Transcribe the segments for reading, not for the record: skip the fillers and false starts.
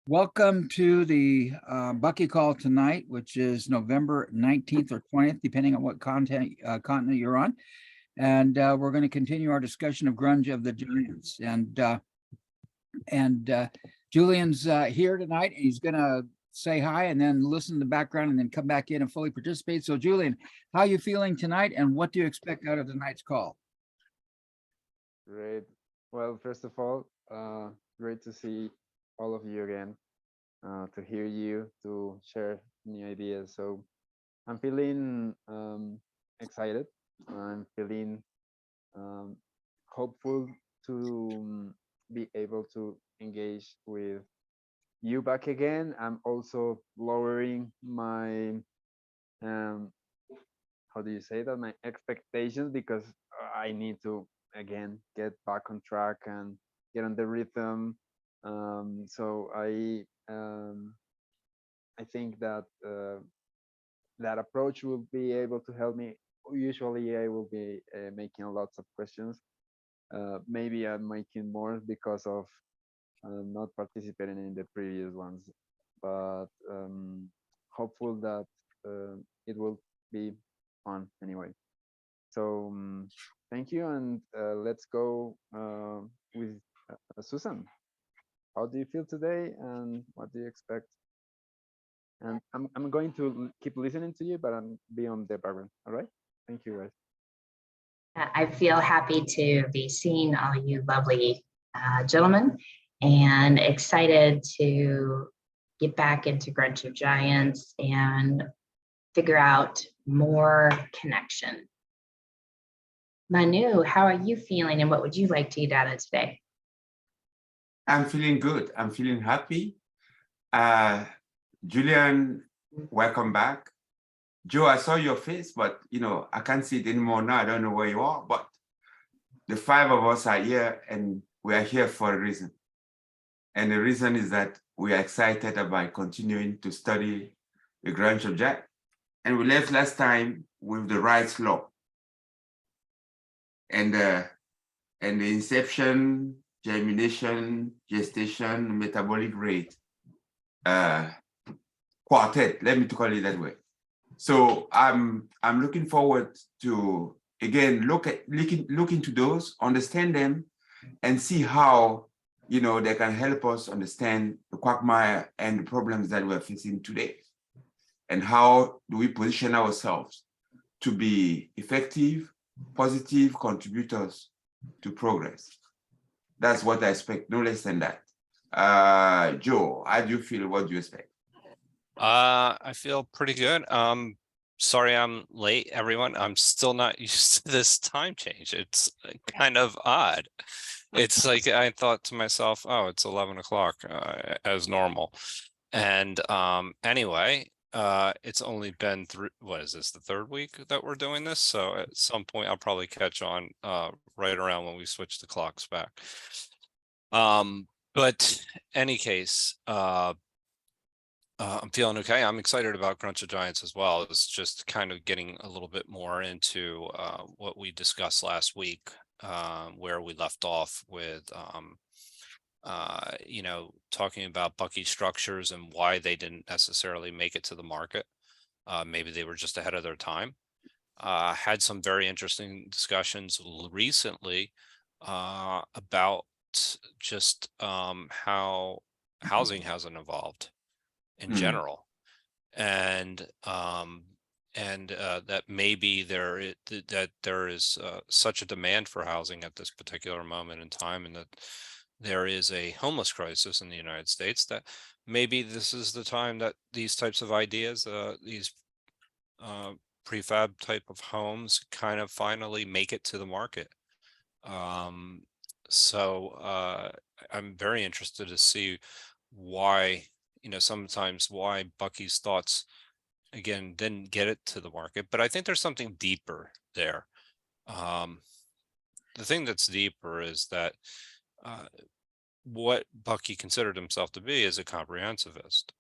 Welcome to the Bucky call tonight, which is November 19th or 20th, depending on what continent you're on. And we're going to continue our discussion of Grunch of the Giants. And Julian's here tonight. He's going to say hi and then listen to the background and then come back in and fully participate. So Julian, how are you feeling tonight and what do you expect out of tonight's call? Great. Well, first of all, great to see all of you again, to hear you, to share new ideas. So I'm feeling excited. I'm feeling um, hopeful to be able to engage with you back again. I'm also lowering my, um, how do you say that, my expectations, because I need to again get back on track and get on the rhythm. So I think that that approach will be able to help me. Usually I will be making lots of questions. Maybe I'm making more because of not participating in the previous ones, but hopeful that it will be fun anyway. So thank you, and let's go with Susan. How do you feel today, and what do you expect? And I'm going to keep listening to you, but I'm be on the background. All right. Thank you, guys. I feel happy to be seeing all you lovely gentlemen and excited to get back into Grunch of Giants and figure out more connection. Manu, how are you feeling and what would you like to eat out of today? I'm feeling good. I'm feeling happy. Julian, welcome back. Joe, I saw your face, but I can't see it anymore now. I don't know where you are, but the five of us are here and we are here for a reason. And the reason is that we are excited about continuing to study the Grunch of Giants. And we left last time with the rights law and the inception, germination, gestation, metabolic rate quartet. Let me call it that way. So I'm looking forward to again look into those, understand them, and see how they can help us understand the quagmire and the problems that we're facing today, and how do we position ourselves to be effective, positive contributors to progress. That's what I expect, no less than that. Joe, how do you feel? What do you expect? I feel pretty good. Sorry I'm late, everyone. I'm still not used to this time change. It's kind of odd. It's like I thought to myself, oh, it's 11 o'clock as normal. And anyway, it's only been what is this, the third week that we're doing this? So at some point I'll probably catch on right around when we switch the clocks back. But any case, I'm feeling okay. I'm excited about Grunch of Giants as well. It's just kind of getting a little bit more into what we discussed last week, where we left off with, talking about Bucky structures and why they didn't necessarily make it to the market. Maybe they were just ahead of their time. Had some very interesting discussions recently about just how housing hasn't evolved in general, and that maybe there is such a demand for housing at this particular moment in time, and that there is a homeless crisis in the United States, that maybe this is the time that these types of ideas, these prefab type of homes kind of finally make it to the market. So I'm very interested to see why, sometimes why Bucky's thoughts, again, didn't get it to the market. But I think there's something deeper there. The thing that's deeper is that what Bucky considered himself to be is a comprehensivist.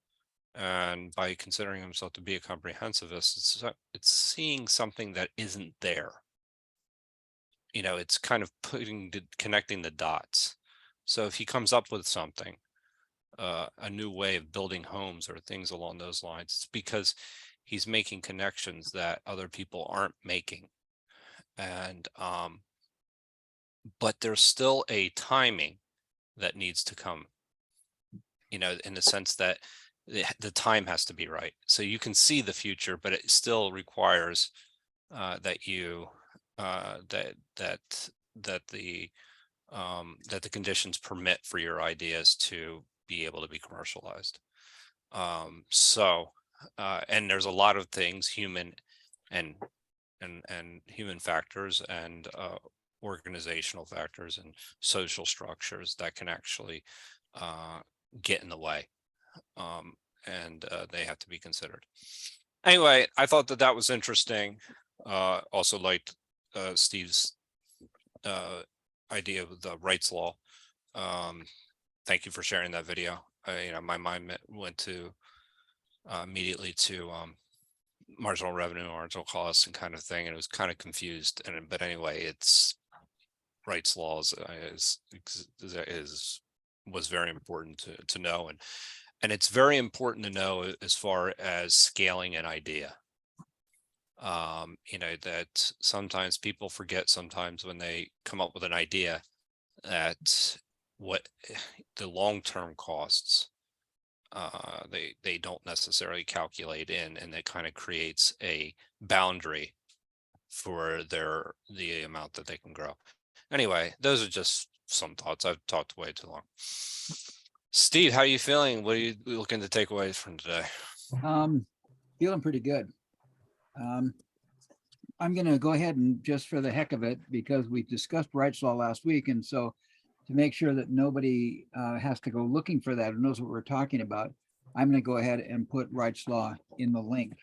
And by considering himself to be a comprehensivist, it's seeing something that isn't there. It's kind of connecting the dots. So if he comes up with something, a new way of building homes or things along those lines. It's because he's making connections that other people aren't making. And but there's still a timing that needs to come, you know, in the sense that the time has to be right. So you can see the future, but it still requires that you that the conditions permit for your ideas to be able to be commercialized. And there's a lot of things, human and human factors and organizational factors and social structures that can actually get in the way, and they have to be considered. Anyway, I thought that that was interesting. Also liked Steve's idea of the rights law. Thank you for sharing that video. You know, my mind went to immediately to marginal revenue, marginal costs, and kind of thing, and it was kind of confused. And but anyway, it's rights laws was very important to know, and it's very important to know as far as scaling an idea. You know, that sometimes people forget sometimes when they come up with an idea that what the long-term costs they don't necessarily calculate in, and that kind of creates a boundary for the amount that they can grow. Anyway, those are just some thoughts. I've talked way too long. Steve, how are you feeling? What are you looking to take away from today? Feeling pretty good. I'm going to go ahead and just for the heck of it, because we discussed rights law last week, and so to make sure that nobody has to go looking for that or knows what we're talking about, I'm going to go ahead and put rights law in the link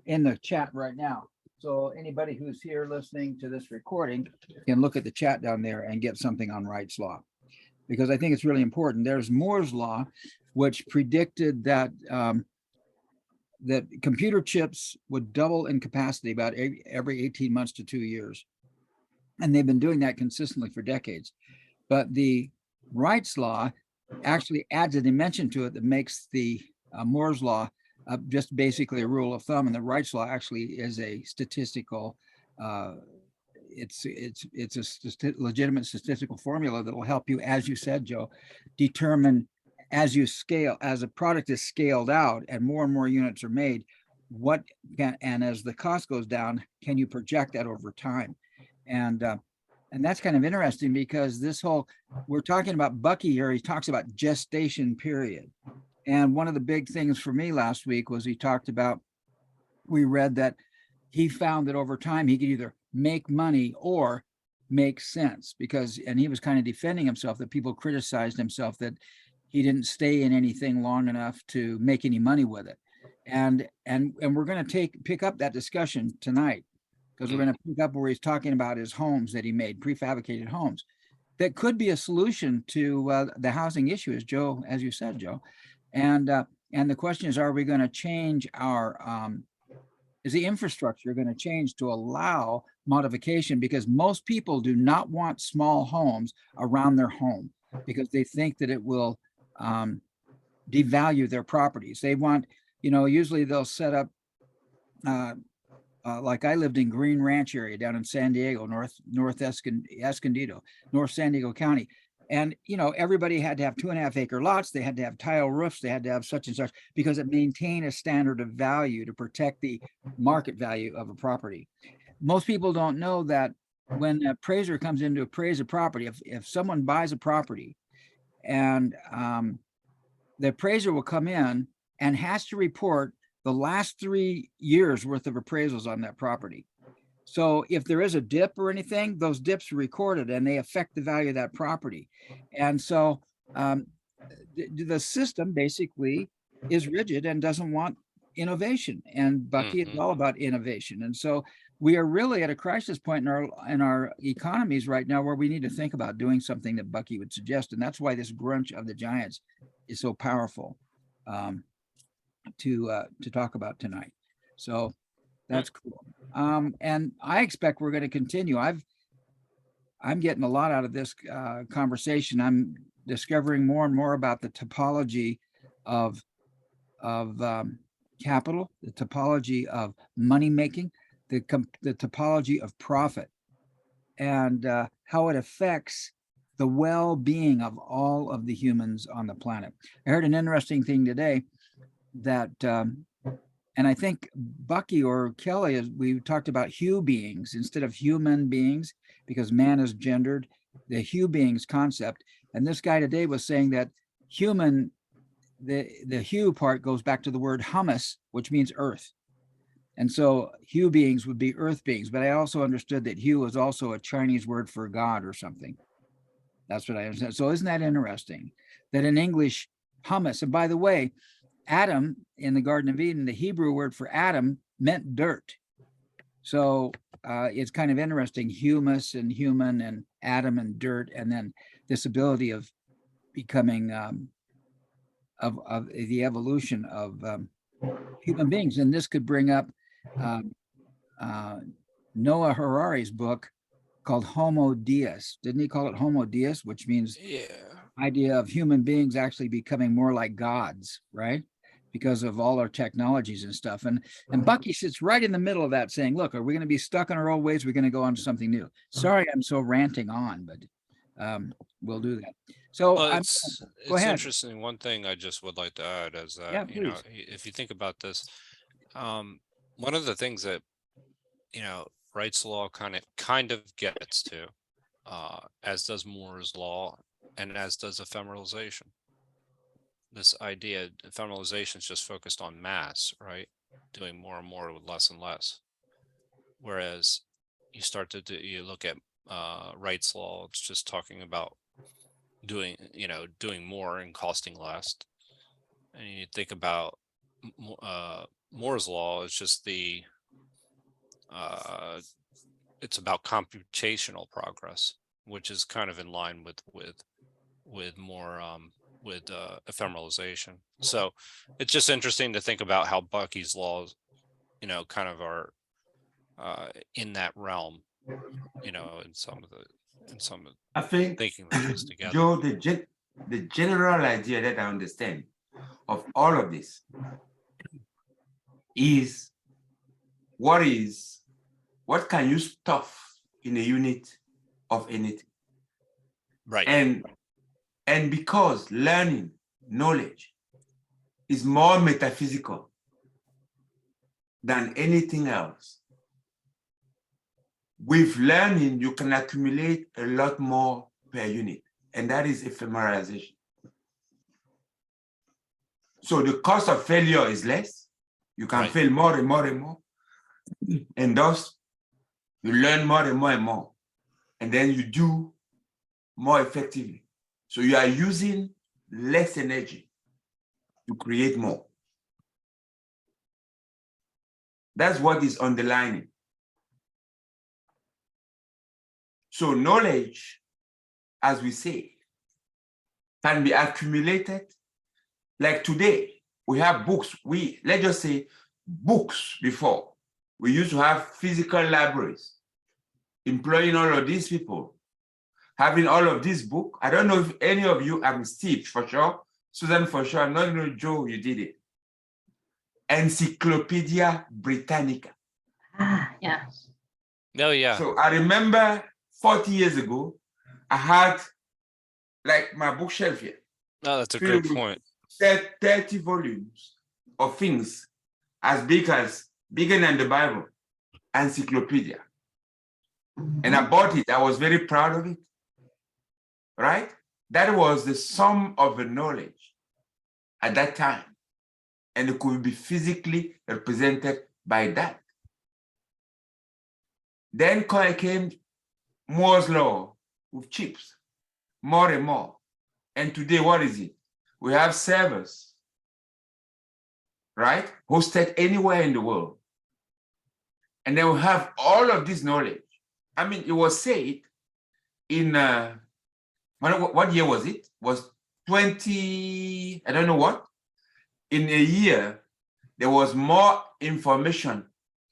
in the chat right now. So anybody who's here listening to this recording can look at the chat down there and get something on rights law, because I think it's really important. There's Moore's law, which predicted that that computer chips would double in capacity about every 18 months to 2 years. And they've been doing that consistently for decades. But the rights law actually adds a dimension to it that makes the Moore's law just basically a rule of thumb. And the rights law actually is a statistical, it's a legitimate statistical formula that will help you, as you said, Joe, determine as you scale, as a product is scaled out and more units are made, what can, and as the cost goes down, can you project that over time? And that's kind of interesting, because this whole, we're talking about Bucky here, he talks about gestation period. And one of the big things for me last week was he talked about, we read that he found that over time he could either make money or make sense, because, and he was kind of defending himself that people criticized himself that he didn't stay in anything long enough to make any money with it. And we're going to pick up that discussion tonight, because we're going to pick up where he's talking about his homes that he made, prefabricated homes. That could be a solution to the housing issue, as you said, Joe. And the question is, are we going to change our, is the infrastructure going to change to allow modification? Because most people do not want small homes around their home, because they think that it will devalue their properties. They want, you know, usually they'll set up, like I lived in Green Ranch area down in San Diego, North Escondido, North San Diego County. And, you know, everybody had to have 2.5 acre lots. They had to have tile roofs. They had to have such and such, because it maintained a standard of value to protect the market value of a property. Most people don't know that when an appraiser comes in to appraise a property, if someone buys a property and the appraiser will come in and has to report the last 3 years worth of appraisals on that property. So if there is a dip or anything, those dips are recorded and they affect the value of that property. And so the system basically is rigid and doesn't want innovation. And Bucky is all about innovation. And so we are really at a crisis point in our economies right now, where we need to think about doing something that Bucky would suggest. And that's why this Grunch of the Giants is so powerful to talk about tonight. So that's cool. And I expect we're going to continue. I'm getting a lot out of this conversation. discovering more and more about the topology of capital, the topology of money making, the topology of profit, and how it affects the well-being of all of the humans on the planet. I heard an interesting thing today that, and I think Bucky or Kelly, we talked about hue beings instead of human beings, because man is gendered, the hue beings concept. And this guy today was saying that human, the hue part goes back to the word humus, which means earth. And so hue beings would be earth beings, but I also understood that hue is also a Chinese word for God or something. That's what I understand. So isn't that interesting that in English, humus, and by the way, Adam in the Garden of Eden, the Hebrew word for Adam meant dirt. So it's kind of interesting, humus and human and Adam and dirt, and then this ability of becoming of the evolution of human beings. And this could bring up Noah Harari's book called Homo Deus. Didn't he call it Homo Deus, which means idea of human beings actually becoming more like gods, right? Because of all our technologies and stuff. And Bucky sits right in the middle of that saying, look, are we going to be stuck in our old ways? We're going to go on to something new. Sorry, I'm so ranting on, but we'll do that. So Well, go it's ahead. interesting. One thing I just would like to add is Yeah, that, you know, please. if you think about this, one of the things that, you know, Wright's law kind of gets to, as does Moore's law, and as does ephemeralization. This idea, ephemeralization is just focused on mass, right? Doing more and more with less and less. Whereas you start to do, you look at Wright's law, it's just talking about doing more and costing less. And you think about Moore's law, it's just the it's about computational progress, which is kind of in line with more with ephemeralization. So it's just interesting to think about how Bucky's laws, you know, kind of are in that realm, you know, in some I think, thinking that goes together. Joe, the general idea that I understand of all of this is what can you stuff in a unit of anything? Right. And because learning, knowledge is more metaphysical than anything else, with learning, you can accumulate a lot more per unit, and that is ephemeralization. So the cost of failure is less. You can fail more and more and more. And thus, you learn more and more and more. And then you do more effectively. So you are using less energy to create more. That's what is underlining. So knowledge, as we say, can be accumulated. Like today, we have books. Let's just say books before. We used to have physical libraries, employing all of these people, having all of this book. I don't know if any of you, I'm Steve for sure, Susan for sure, I'm not even Joe, you did it. Encyclopedia Britannica. Yeah. Oh, yeah. So I remember 40 years ago, I had like my bookshelf here. No, that's a great point. 30 volumes of things as bigger than the Bible, encyclopedia. And I bought it. I was very proud of it. Right? That was the sum of the knowledge at that time. And it could be physically represented by that. Then came Moore's law with chips, more and more. And today, what is it? We have servers, right? Hosted anywhere in the world. And then we have all of this knowledge. I mean, it was said in, what year was it? It was 20, I don't know what. In a year, there was more information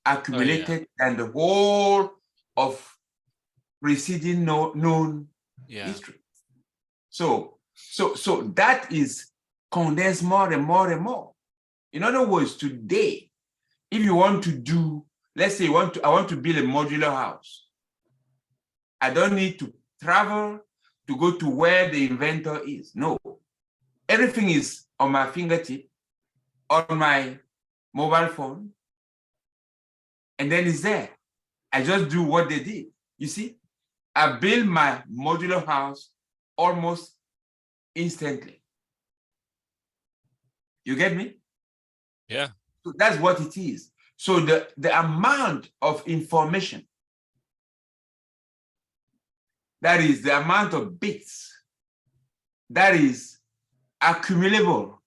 accumulated than the whole of preceding known history. So So that is condensed more and more and more. In other words, today, if you want to do, let's say I want to build a modular house. I don't need to travel to go to where the inventor is. No, everything is on my fingertip, on my mobile phone, and then it's there. I just do what they did. You see, I build my modular house almost instantly. You get me? Yeah. So that's what it is. So the amount of information, that is the amount of bits that is accumulable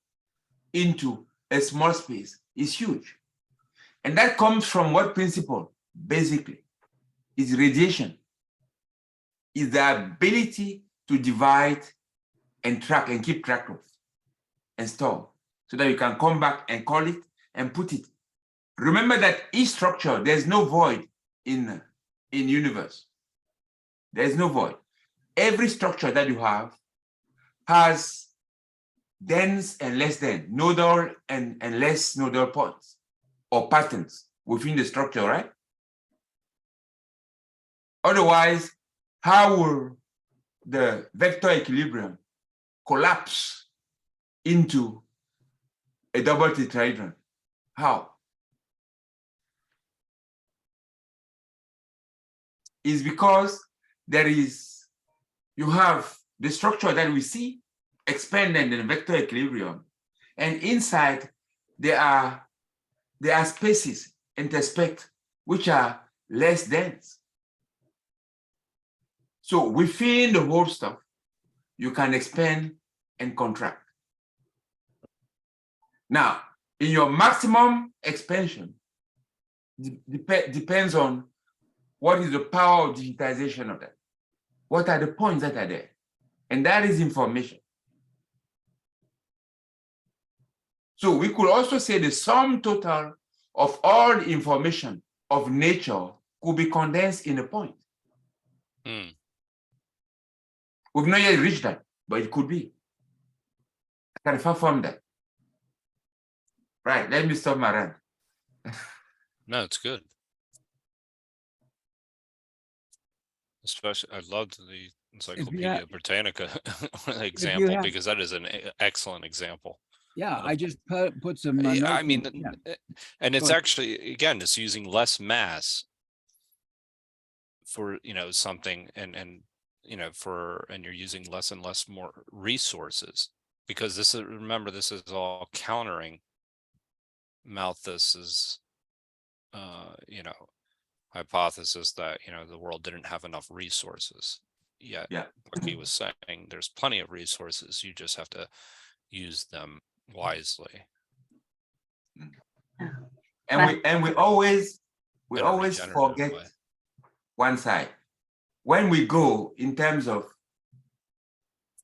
into a small space is huge. And that comes from what principle? Basically, is radiation. Is the ability to divide and track and keep track of and store so that you can come back and call it and put it. Remember that each structure, there's no void in universe. There's no void. Every structure that you have has dense and less dense, nodal and less nodal points or patterns within the structure, right? Otherwise, how will the vector equilibrium collapse into a double tetrahedron? How? Is because you have the structure that we see expanded in vector equilibrium, and inside there are spaces interspect which are less dense. So within the whole stuff, you can expand and contract. Now, in your maximum expansion, depends on what is the power of digitization of that. What are the points that are there? And that is information. So we could also say the sum total of all the information of nature could be condensed in a point. We've not yet reached that, but it could be. I can perform that. Right, let me stop my rant. No, it's good. Especially, I loved the Encyclopedia Britannica example have- because that is an excellent example. Yeah, I just put some. I notes in- mean, yeah. and it's ahead. actually, again, it's using less mass for, something and you're using less and less more resources, because this is, remember, this is all countering Malthus's, hypothesis that, the world didn't have enough resources. Yet, Yeah. Bucky was saying there's plenty of resources. You just have to use them wisely. And we always In a regenerative forget way. one side. When we go in terms of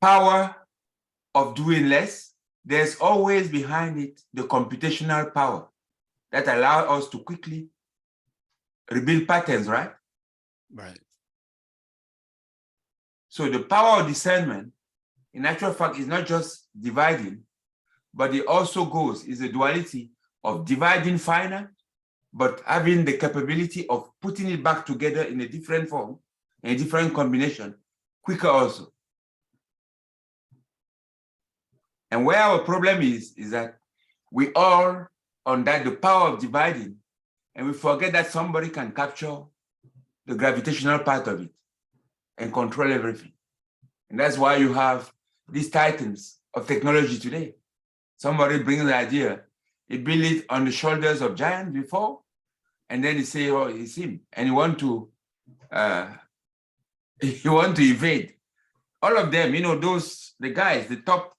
power of doing less, there's always behind it the computational power that allows us to quickly rebuild patterns, right? Right. So the power of discernment, in actual fact, is not just dividing, but it also is a duality of dividing finite, but having the capability of putting it back together in a different form, in a different combination, quicker also. And where our problem is that we are on that, the power of dividing, and we forget that somebody can capture the gravitational part of it and control everything. And that's why you have these titans of technology today. Somebody brings the idea, he built it on the shoulders of giants before, and then he say, oh, it's him, and he want to evade. All of them, the guys, the top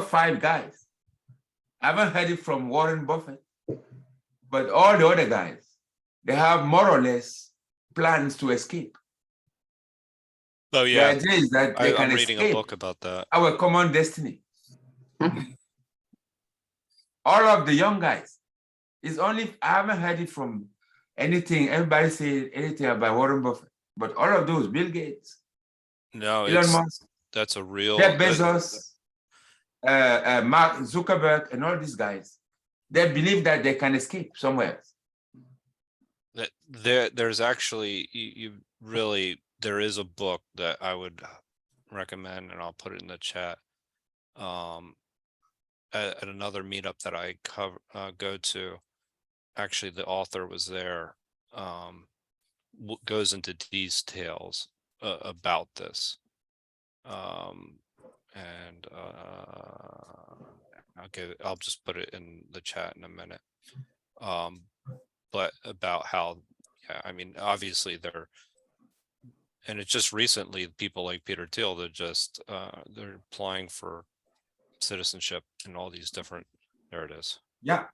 5 guys. I haven't heard it from Warren Buffett, but all the other guys, they have more or less plans to escape. Oh yeah, The idea is that they can I'm reading a escape book about that. our common destiny. All of the young guys, I haven't heard it from anything, everybody say anything about Warren Buffett, but all of those, Bill Gates, No, Elon Musk. that's a real. Jeff Bezos, Mark Zuckerberg, and all these guys, they believe that they can escape somewhere. There's actually, you really, there is a book that I would recommend, and I'll put it in the chat. At another meetup that I go to, actually the author was there, goes into details about this. And I'll just put it in the chat in a minute. But about how, yeah, I mean, obviously and it's just recently people like Peter Thiel that just they're applying for citizenship in all these different, there it is, Yeah.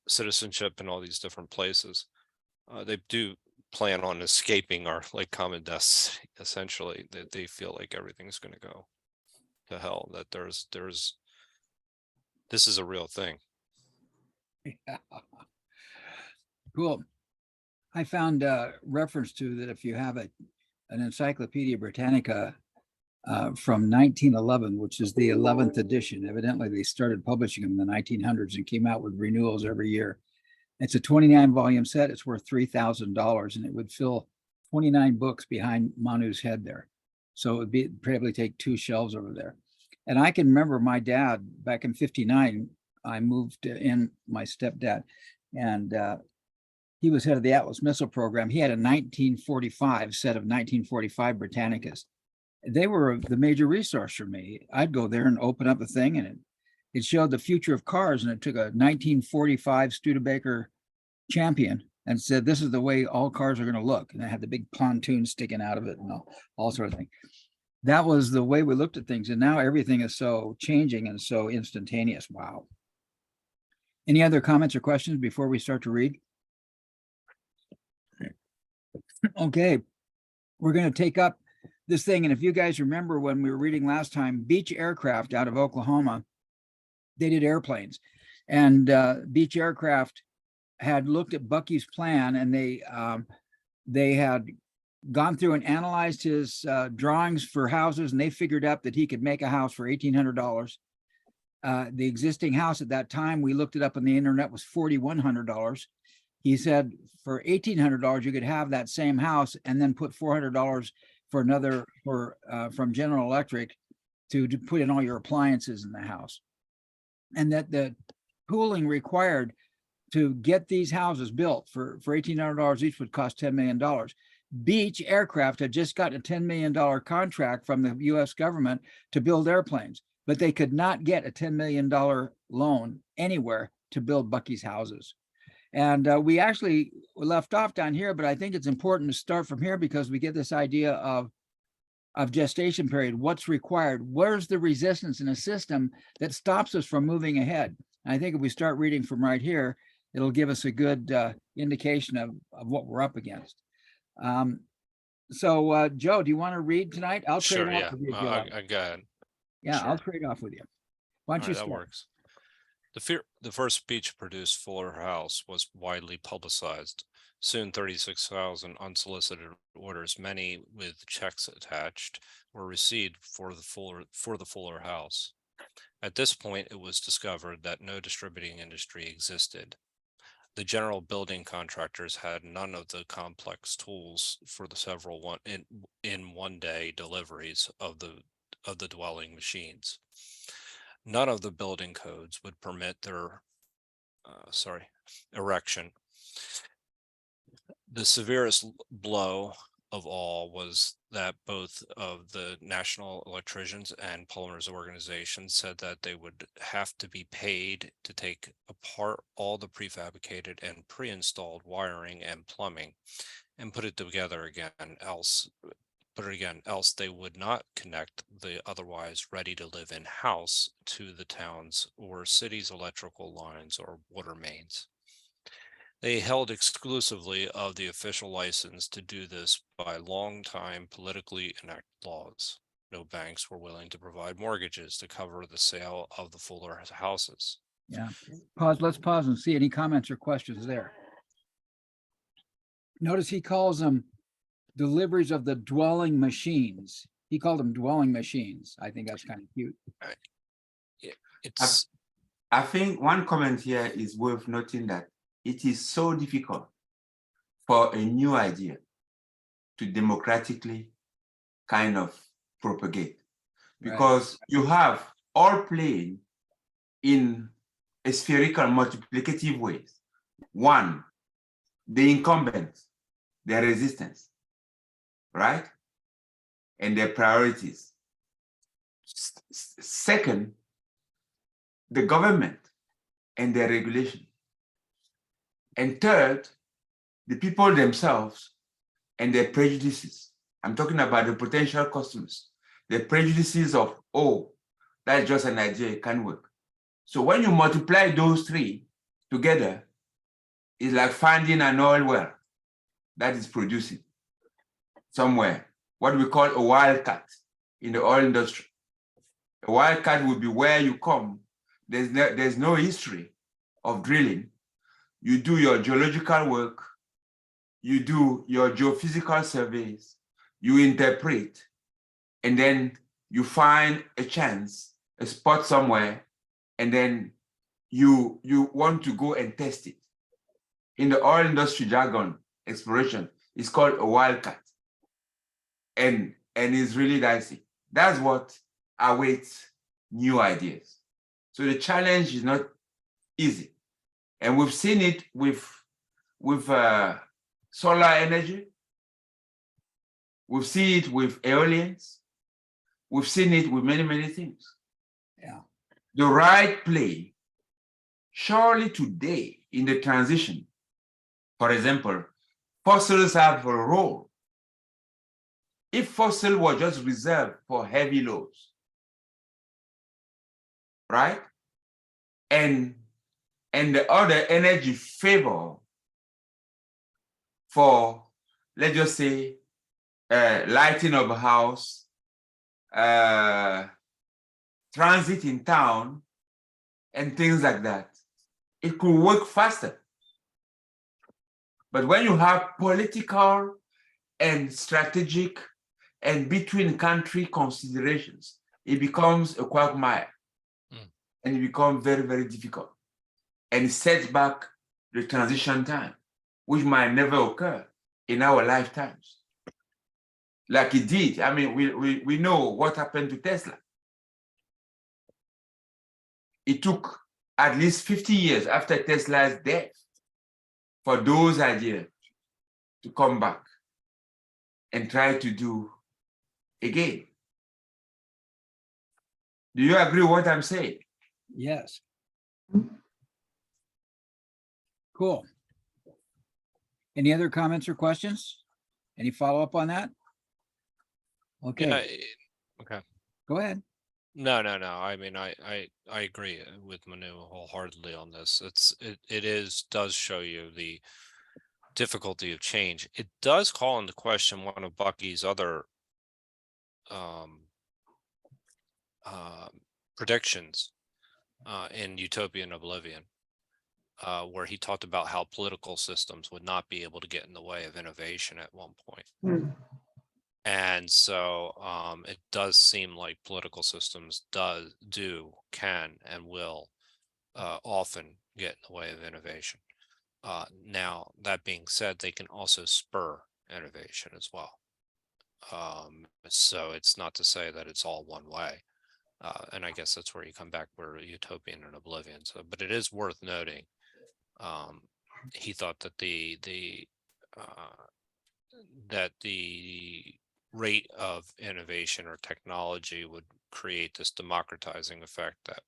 citizenship in all these different places. They do plan on escaping our like common deaths, essentially. That they feel like everything's going to go to hell, that this is a real thing. Yeah. Cool. I found a reference to that if you have an Encyclopedia Britannica from 1911, which is the 11th edition. Evidently, they started publishing them in the 1900s and came out with renewals every year. It's a 29-volume set. It's worth $3,000, and it would fill 29 books behind Manu's head there. So it would probably take 2 shelves over there. And I can remember my dad back in '59. I moved in, my stepdad, and he was head of the Atlas Missile Program. He had a 1945 set of 1945 Britannicas. They were the major resource for me. I'd go there and open up a thing, and it showed the future of cars, and it took a 1945 Studebaker Champion and said, this is the way all cars are going to look. And it had the big pontoon sticking out of it and all sort of thing. That was the way we looked at things. And now everything is so changing and so instantaneous. Wow. Any other comments or questions before we start to read? Okay, we're going to take up this thing. And if you guys remember when we were reading last time, Beach Aircraft out of Oklahoma, they did airplanes. And Beach Aircraft had looked at Bucky's plan, and they had gone through and analyzed his drawings for houses, and they figured out that he could make a house for $1,800. The existing house at that time, we looked it up on the internet, was $4,100. He said for $1,800, you could have that same house and then put $400 for another from General Electric to put in all your appliances in the house. And that the pooling required to get these houses built for $1,800 each would cost $10 million. Beach Aircraft had just gotten a $10 million contract from the US government to build airplanes, but they could not get a $10 million loan anywhere to build Bucky's houses. And we actually left off down here, but I think it's important to start from here because we get this idea of gestation period. What's required? Where's the resistance in a system that stops us from moving ahead? And I think if we start reading from right here, it'll give us a good indication of what we're up against. So Joe, do you want to read tonight? I'll trade off with you, Joe. I got it. Yeah, Sure. I'll trade off with you. Why don't you That start? works. The first speech-produced Fuller House was widely publicized. Soon 36,000 unsolicited orders, many with checks attached, were received for the Fuller House. At this point, it was discovered that no distributing industry existed. The general building contractors had none of the complex tools for the several one-day deliveries of the dwelling machines. None of the building codes would permit their erection. The severest blow of all was that both of the National Electricians and Plumbers Organization said that they would have to be paid to take apart all the prefabricated and pre-installed wiring and plumbing and put it together again, else they would not connect the otherwise ready-to-live-in house to the town's or city's electrical lines or water mains. They held exclusively of the official license to do this by long-time politically enacted laws. No banks were willing to provide mortgages to cover the sale of the Fuller houses. Yeah, let's pause and see any comments or questions there. Notice he calls them deliveries of the dwelling machines. He called them dwelling machines. I think that's kind of cute. It's, I think one comment here is worth noting that it is so difficult for a new idea to democratically kind of propagate, because you have all playing in a spherical multiplicative ways. One, the incumbents, their resistance, right? And their priorities. Second, the government and their regulation. And third, the people themselves and their prejudices. I'm talking about the potential customers, the prejudices of, oh, that's just an idea, it can't work. So when you multiply those three together, it's like finding an oil well that is producing somewhere, what we call a wildcat in the oil industry. A wildcat would be where you come, there's no history of drilling. You do your geological work, you do your geophysical surveys, you interpret, and then you find a chance, a spot somewhere, and then you want to go and test it. In the oil industry jargon, exploration, it's called a wildcat. And it's really dicey. That's what awaits new ideas. So the challenge is not easy. And we've seen it with solar energy. We've seen it with aeolians. We've seen it with many, many things. Yeah. The right play, surely today in the transition, for example, fossils have a role. If fossil were just reserved for heavy loads, right? And the other energy favor for, let's just say, lighting of a house, transit in town, and things like that, it could work faster. But when you have political and strategic and between country considerations, it becomes a quagmire. And it becomes very, very difficult. And it sets back the transition time, which might never occur in our lifetimes. Like it did. I mean, we know what happened to Tesla. It took at least 50 years after Tesla's death for those ideas to come back and try to do again. Do you agree with what I'm saying? Yes. Cool. Any other comments or questions? Any follow-up on that? Okay, yeah, okay. go ahead. No. I mean, I agree with Manu wholeheartedly on this. It does show you the difficulty of change. It does call into question one of Bucky's other predictions in Utopian Oblivion, where he talked about how political systems would not be able to get in the way of innovation at one point. And so it does seem like political systems can and will often get in the way of innovation. Now, that being said, they can also spur innovation as well. So it's not to say that it's all one way. And I guess that's where you come back where Utopian and Oblivion. So, but it is worth noting. He thought that the rate of innovation or technology would create this democratizing effect that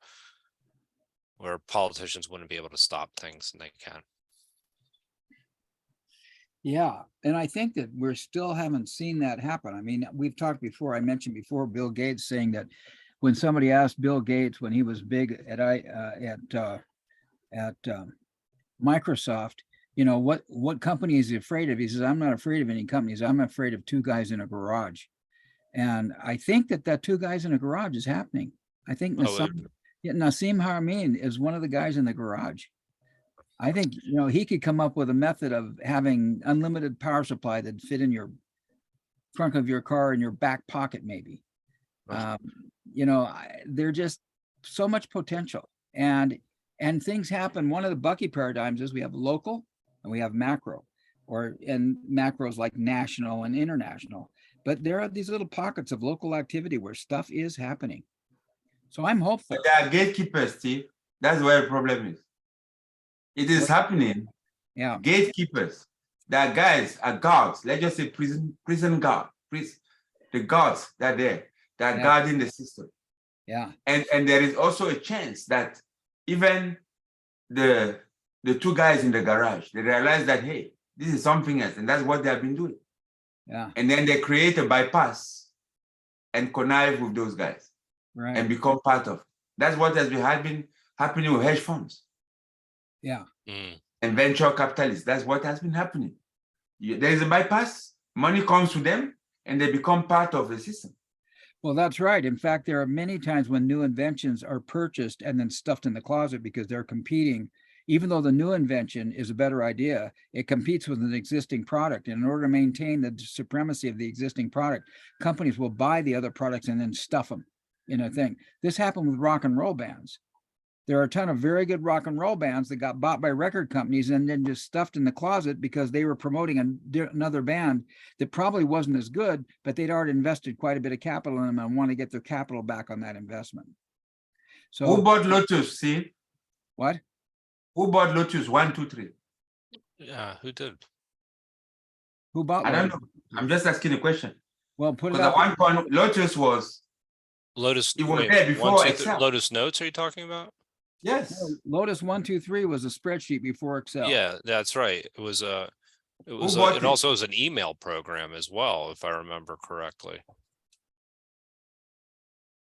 where politicians wouldn't be able to stop things and they can. Yeah, and I think that we're still haven't seen that happen. I mean, we've talked before, I mentioned before Bill Gates saying that when somebody asked Bill Gates when he was big at Microsoft, you know, what company is he afraid of? He says, I'm not afraid of any companies. I'm afraid of two guys in a garage. And I think that two guys in a garage is happening. I think Nassim Haramein is one of the guys in the garage. I think, you know, he could come up with a method of having unlimited power supply that fit in your trunk of your car in your back pocket, maybe. You know, they're just so much potential, and things happen. One of the Bucky paradigms is we have local and we have macro, and macros like national and international. But there are these little pockets of local activity where stuff is happening. So I'm hopeful. But there are gatekeepers, Steve. That's where the problem is. It is happening. Yeah, Gatekeepers. There are guys, are guards. Let's just say prison guard. The guards that are there. They are Yeah. guarding the system. yeah, And there is also a chance that even the two guys in the garage, they realize that, hey, this is something else, and that's what they have been doing. yeah, And then they create a bypass and connive with those guys right. and become part of. That's what has been happening with hedge funds Yeah, Mm. and venture capitalists. That's what has been happening. There is a bypass, money comes to them, and they become part of the system. well, that's right. In fact, there are many times when new inventions are purchased and then stuffed in the closet because they're competing. Even though the new invention is a better idea, it competes with an existing product. And in order to maintain the supremacy of the existing product, companies will buy the other products and then stuff them in a thing. This happened with rock and roll bands. There are a ton of very good rock and roll bands that got bought by record companies and then just stuffed in the closet because they were promoting another band that probably wasn't as good, but they'd already invested quite a bit of capital in them and want to get their capital back on that investment. Who So bought Lotus, Steve? what? Who bought Lotus 1, 2, 3? Yeah, who did? Who bought I don't Lotus? know. I'm just asking a question. Well, put it Because at out. one point, Lotus was, Lotus, it was wait, there 1, before 2, Excel. Lotus Notes, are you talking about? Yes. No, Lotus 1, 2, 3 was a spreadsheet before Excel. Yeah, that's right. It was bought it it? also was an email program as well, if I remember correctly.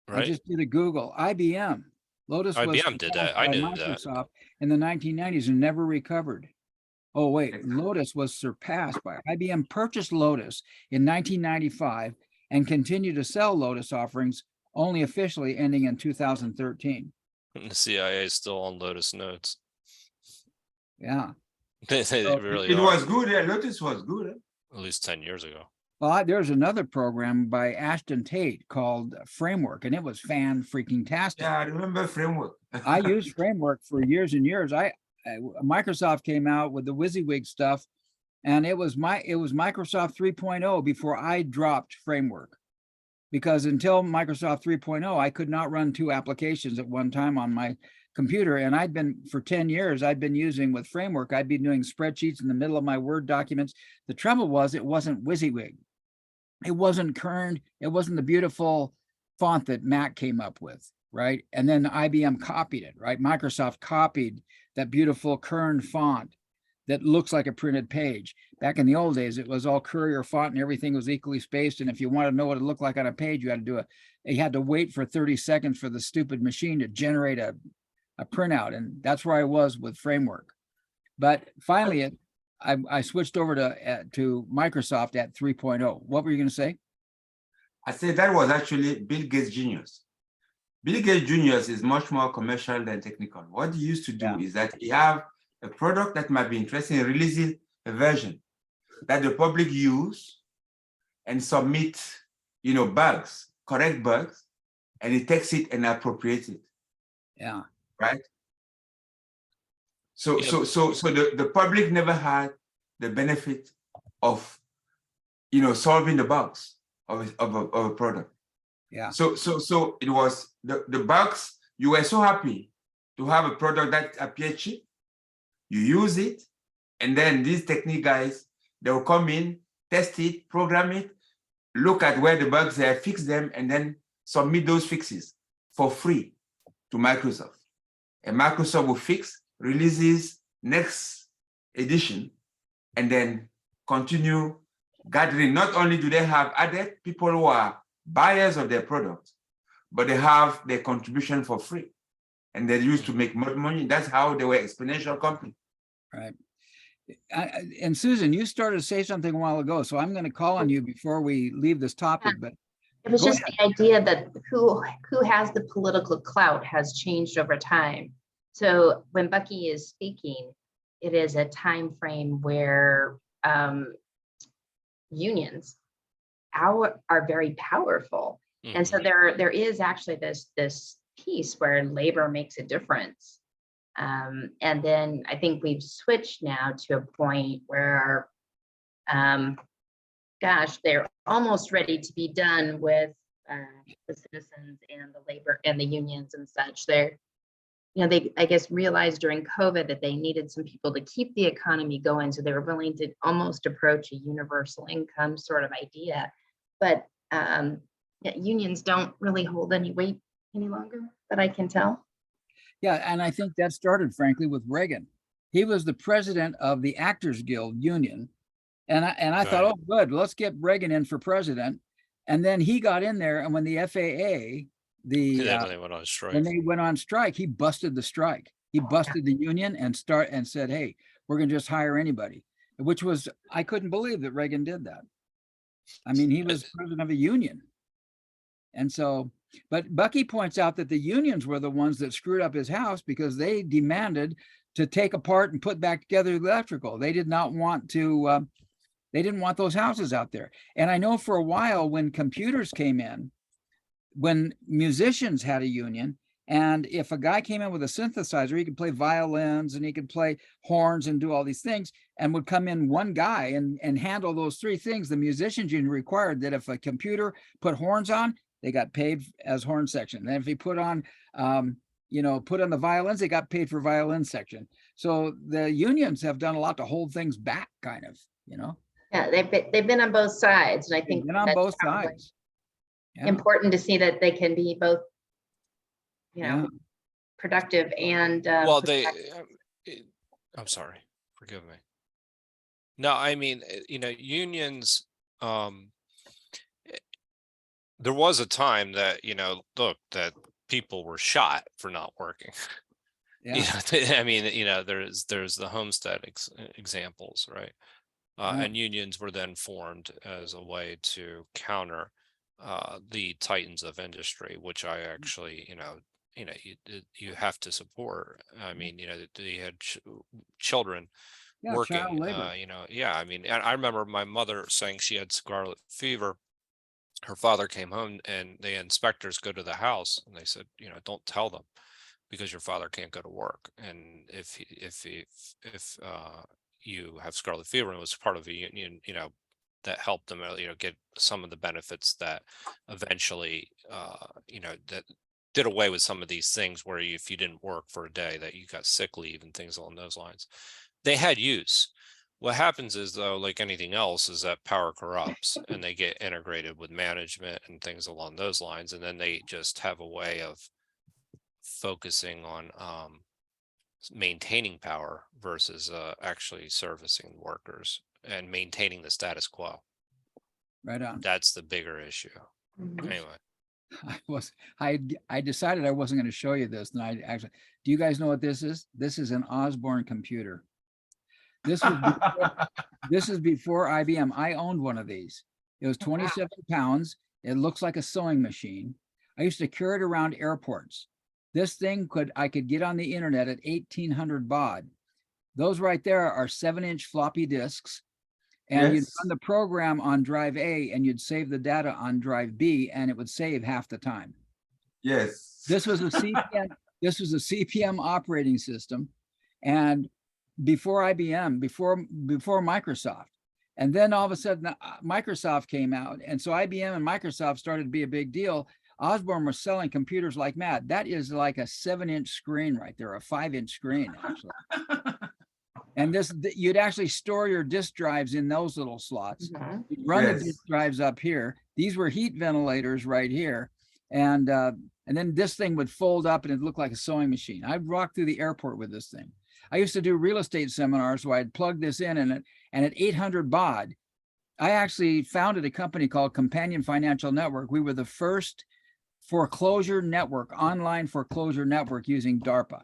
I Right? just did a Google. IBM. Lotus was IBM did that. surpassed I by knew that. Microsoft in the 1990s and never recovered. Oh, wait, Exactly. Lotus was surpassed by IBM purchased Lotus in 1995 and continued to sell Lotus offerings only officially ending in 2013. The CIA is still on Lotus Notes. Yeah. They So really It are, was good. Lotus was good. at least 10 years ago. Well, there's another program by Ashton Tate called Framework, and it was fan-freaking-tastic. Yeah, I remember Framework. I used Framework for years and years. Microsoft came out with the WYSIWYG stuff, and it was Microsoft 3.0 before I dropped Framework, because until Microsoft 3.0, I could not run two applications at one time on my computer. And for 10 years, I'd been using with Framework. I'd be doing spreadsheets in the middle of my Word documents. The trouble was it wasn't WYSIWYG. It wasn't kerned. It wasn't the beautiful font that Mac came up with, right? And then IBM copied it, right? Microsoft copied that beautiful kerned font that looks like a printed page. Back in the old days, it was all Courier font and everything was equally spaced. And if you want to know what it looked like on a page, you had to wait for 30 seconds for the stupid machine to generate a printout. And that's where I was with Framework. But finally, I switched over to Microsoft at 3.0. What were you going to say? I said that was actually Bill Gates' genius. Bill Gates' genius is much more commercial than technical. What he used to do is that he have a product that might be interesting, and releases a version that the public use and submit, bugs, correct bugs, and he takes it and appropriates it. Yeah. Right. So Yeah. the public never had the benefit of, solving the bugs of a product. Yeah. So it was the bugs. You were so happy to have a product that appeared cheap. You use it, and then these technique guys, they will come in, test it, program it, look at where the bugs are, fix them, and then submit those fixes for free to Microsoft. And Microsoft will fix, releases next edition, and then continue gathering. Not only do they have added people who are buyers of their product, but they have their contribution for free. And they used to make more money. That's how they were exponential company. Right. And Susan, you started to say something a while ago, so I'm going to call on you before we leave this topic. But It was Go just the idea that who has the political clout has changed over time. So when Bucky is speaking, it is a time frame where unions are very powerful. And so there is actually this piece where labor makes a difference. And then I think we've switched now to a point where, gosh, they're almost ready to be done with the citizens and the labor and the unions and such. They're, they, I guess, realized during COVID that they needed some people to keep the economy going. So they were willing to almost approach a universal income sort of idea. But unions don't really hold any weight any longer, that I can tell. Yeah, and I think that started, frankly, with Reagan. He was the president of the Actors Guild Union. And I thought, Right. oh, good, let's get Reagan in for president. And then he got in there, and when the FAA, Then they went on strike. when they went on strike, he busted the strike. He busted the union and said, hey, we're going to just hire anybody, which was, I couldn't believe that Reagan did that. I mean, he was president of a union. And so, but Bucky points out that the unions were the ones that screwed up his house because they demanded to take apart and put back together the electrical. They did not want to, they didn't want those houses out there. And I know for a while when computers came in, when musicians had a union, and if a guy came in with a synthesizer, he could play violins and he could play horns and do all these things, and would come in one guy and handle those three things. The musicians union required that if a computer put horns on, they got paid as horn section. And if he put on, put on the violins, they got paid for violin section. So the unions have done a lot to hold things back, kind of, Yeah, they've been on both sides, and I think They've been on that's both probably sides. Yeah. important to see that they can be both, Yeah. productive and Well, protective. I'm sorry, forgive me. No, I mean, unions, there was a time that, look, that people were shot for not working. Yeah. I mean, there's the Homestead examples, right? Yeah. And unions were then formed as a way to counter the titans of industry, which I actually, you have to support. I mean, they had children Yeah, working, child labor. I mean, and I remember my mother saying she had scarlet fever. Her father came home and the inspectors go to the house and they said, don't tell them because your father can't go to work. And if you have scarlet fever, and it was part of a union, that helped them, get some of the benefits that eventually, that did away with some of these things where if you didn't work for a day that you got sick leave and things along those lines. They had use. What happens is, though, like anything else, is that power corrupts and they get integrated with management and things along those lines. And then they just have a way of focusing on maintaining power versus actually servicing workers and maintaining the status quo. Right on. That's the bigger issue. Mhm. Anyway, I decided I wasn't going to show you this. And I actually, do you guys know what this is? This is an Osborne computer. This is before IBM. I owned one of these. It was 27 pounds. It looks like a sewing machine. I used to carry it around airports. This thing I could get on the internet at 1800 baud. Those right there are 7-inch floppy disks. And you'd run the program on drive A and you'd save the data on drive B, and it would save half the time. Yes. This was a CPM, this was a CPM operating system. And before IBM, before Microsoft. And then all of a sudden Microsoft came out. And so IBM and Microsoft started to be a big deal. Osborne was selling computers like mad. That is like a 7-inch screen right there, a 5-inch screen actually. And you'd actually store your disk drives in those little slots. Mhm. You'd run Yes. the disk drives up here. These were heat ventilators right here. And then this thing would fold up and it'd look like a sewing machine. I'd walk through the airport with this thing. I used to do real estate seminars where I'd plug this in and at 800 baud, I actually founded a company called Companion Financial Network. We were the first foreclosure network, online foreclosure network using DARPA.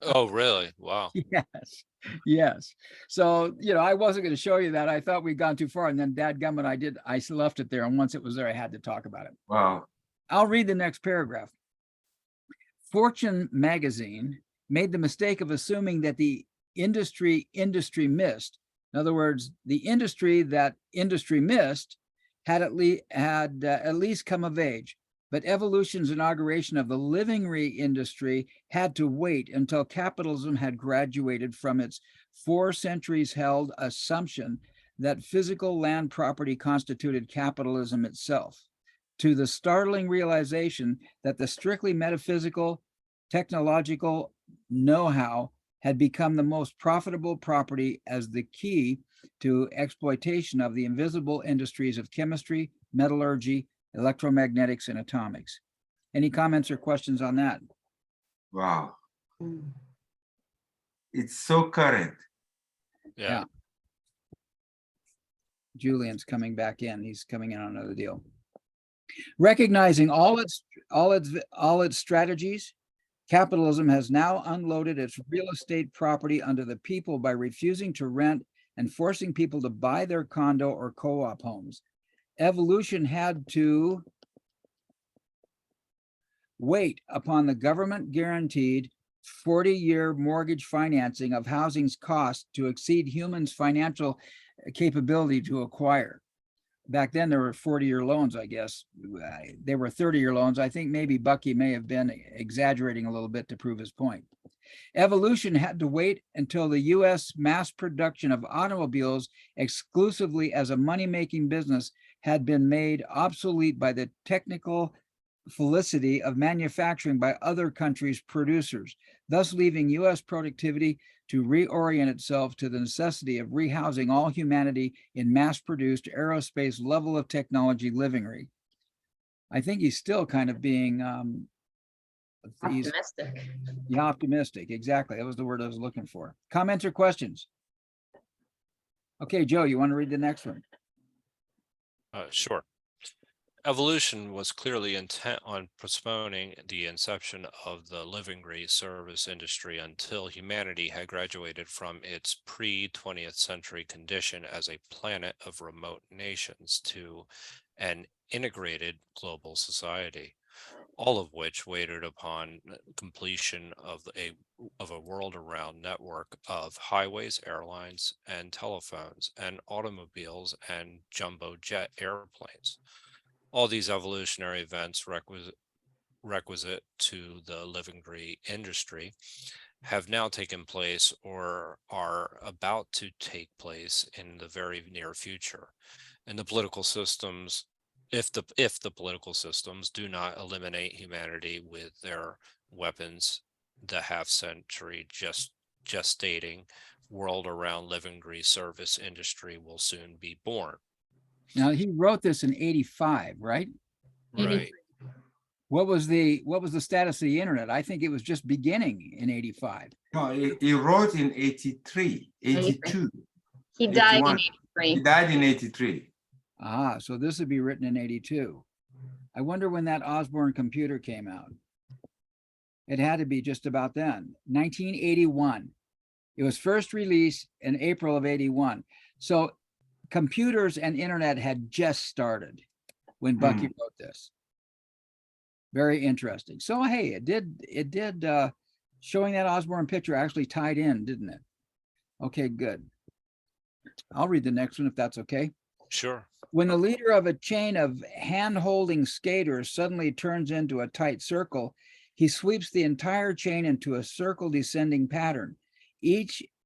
oh, really? Wow. Yes, yes. So, I wasn't going to show you that. I thought we'd gone too far, and then dadgummit, I left it there. And once it was there, I had to talk about it. Wow. I'll read the next paragraph. Fortune magazine made the mistake of assuming that the industry missed. In other words, the industry that industry missed had at least come of age, but evolution's inauguration of the living industry had to wait until capitalism had graduated from its 4 centuries held assumption that physical land property constituted capitalism itself, to the startling realization that the strictly metaphysical, technological know-how had become the most profitable property as the key to exploitation of the invisible industries of chemistry, metallurgy, electromagnetics, and atomics. Any comments or questions on that? Wow. It's so current. Yeah. Julian's coming back in. He's coming in on another deal. Recognizing all its strategies, capitalism has now unloaded its real estate property under the people by refusing to rent and forcing people to buy their condo or co-op homes. Evolution had to wait upon the government guaranteed 40-year mortgage financing of housing's cost to exceed humans' financial capability to acquire. Back then, there were 40-year loans, I guess. They were 30-year loans. I think maybe Bucky may have been exaggerating a little bit to prove his point. Evolution had to wait until the U.S. mass production of automobiles exclusively as a money-making business had been made obsolete by the technical felicity of manufacturing by other countries' producers, thus leaving U.S. productivity to reorient itself to the necessity of rehousing all humanity in mass-produced aerospace level of technology livingery. I think he's still kind of being Optimistic. yeah, optimistic. Exactly. That was the word I was looking for. Comments or questions? Okay, Joe, you want to read the next one? Sure. Evolution was clearly intent on postponing the inception of the livingery service industry until humanity had graduated from its pre-20th century condition as a planet of remote nations to an integrated global society, all of which waited upon completion of a world-around network of highways, airlines, and telephones, and automobiles and jumbo jet airplanes. All these evolutionary events requisite to the livingery industry have now taken place or are about to take place in the very near future. And the political systems, if the political systems do not eliminate humanity with their weapons, the half-century gestating world-around livingery service industry will soon be born. Now, he wrote this in 85, right? Right. What was the status of the internet? I think it was just beginning in 85. No, he wrote in 83, 82. He died in 81. 83. He died in 83. Ah, so this would be written in 82. I wonder when that Osborne computer came out. It had to be just about then, 1981. It was first released in April of 81. So computers and internet had just started when Bucky wrote this. Very interesting. So hey, it did showing that Osborne picture actually tied in, didn't it? Okay, good. I'll read the next one if that's okay. Sure. When the leader of a chain of hand-holding skaters suddenly turns into a tight circle, he sweeps the entire chain into a circle descending pattern,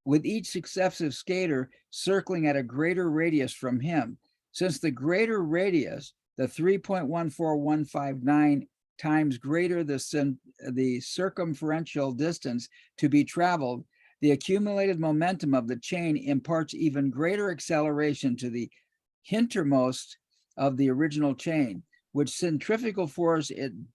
with each successive skater circling at a greater radius from him. Since the greater radius, the 3.14159 times greater the circumferential distance to be traveled, the accumulated momentum of the chain imparts even greater acceleration to the hintermost of the original chain, which centrifugal force in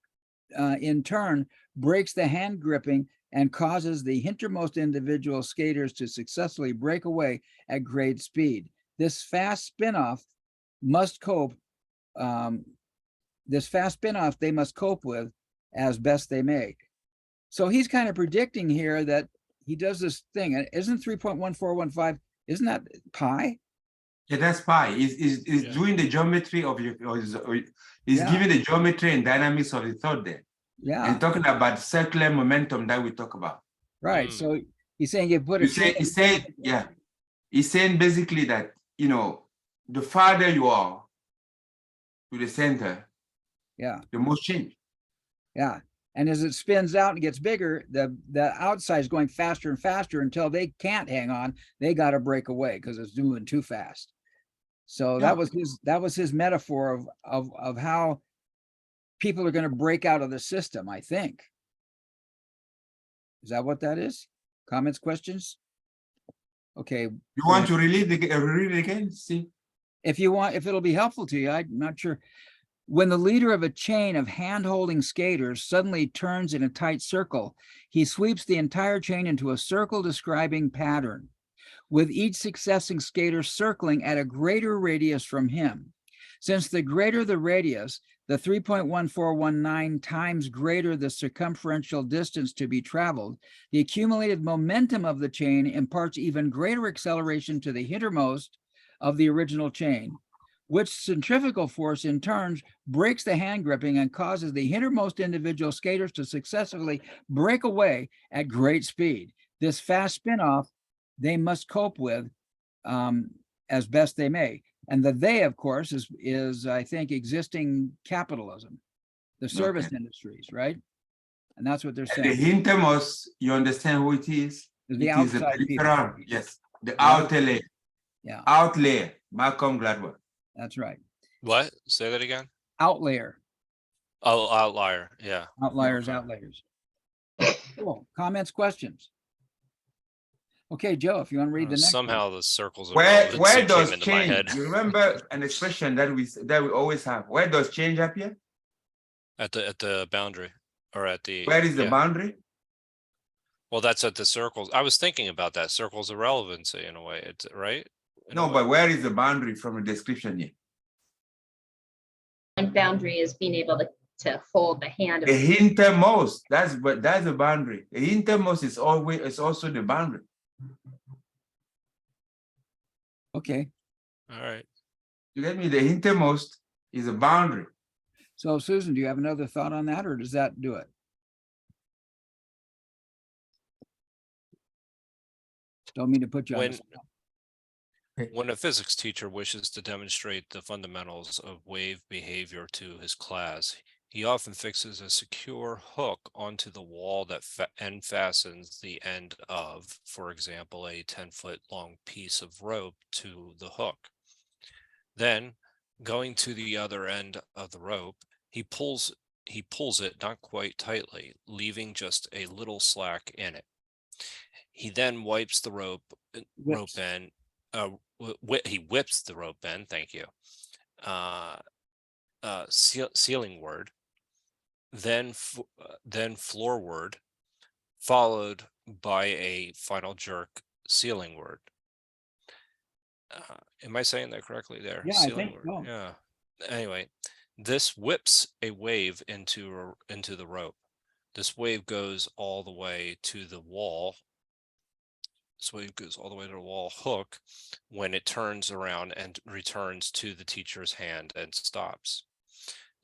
turn breaks the hand gripping and causes the hintermost individual skaters to successfully break away at great speed. This fast spin-off they must cope with as best they may. So he's kind of predicting here that he does this thing. And isn't 3.1415, isn't that pi? Yeah, that's pi. He's doing the geometry of he's giving the geometry and dynamics of the thought there. Yeah. And talking about circular momentum that we talk about. Right. So he's saying you put He's saying basically that, the farther you are, to the center, Yeah, the most change. yeah. And as it spins out and gets bigger, the outside is going faster and faster until they can't hang on. They got to break away because it's moving too fast. So Yeah. that was his metaphor of how people are going to break out of the system, I think. Is that what that is? Comments, questions? Okay. You want to read it again? See? If you want, if it'll be helpful to you, I'm not sure. When the leader of a chain of hand-holding skaters suddenly turns in a tight circle, he sweeps the entire chain into a circle-describing pattern, with each succeeding skater circling at a greater radius from him. Since the greater the radius, the 3.1419 times greater the circumferential distance to be traveled, the accumulated momentum of the chain imparts even greater acceleration to the hintermost of the original chain, which centrifugal force in turn breaks the hand gripping and causes the hintermost individual skaters to successfully break away at great speed. This fast spin-off they must cope with as best they may. And the they, of course, is I think, existing capitalism, the service industries, right? And that's what they're The saying. hintermost, you understand who it is? Is the It is the outside people. peripheral. Yes, the Yeah. outer layer. Yeah, Out layer. Malcolm Gladwell. that's right. What? Say that again? Outlayer, Oh, outlier. Yeah. outliers, Okay. outlayers. Cool. Comments, questions? Okay, Joe, if you want to read the next one. Somehow the circles of Where relevancy does came into my change? head You remember an expression that we always have. Where does change appear? at the boundary or at the Where is the yeah. boundary? Well, that's at the circles. I was thinking about that circles of relevancy in a way. It's right. In a No, way. but where is the boundary from the description here? One boundary is being able to hold the hand. The hintermost. That's a boundary. The hintermost is also the boundary. Okay, All right. You get me? The hintermost is a boundary. so Susan, do you have another thought on that, or does that do it? Don't mean to put you on the spot. When a physics teacher wishes to demonstrate the fundamentals of wave behavior to his class, he often fixes a secure hook onto the wall that fastens the end of, for example, a 10-foot long piece of rope to the hook. Then, going to the other end of the rope, he pulls it not quite tightly, leaving just a little slack in it. He then wipes the rope end. He whips the rope end. Thank you. Sealing word, then floorward, followed by a final jerk sealing word. Am I saying that correctly there? Yeah, I Sealing think word. so. Yeah. Anyway, this whips a wave into the rope. This wave goes all the way to the wall. This wave goes all the way to the wall hook when it turns around and returns to the teacher's hand and stops.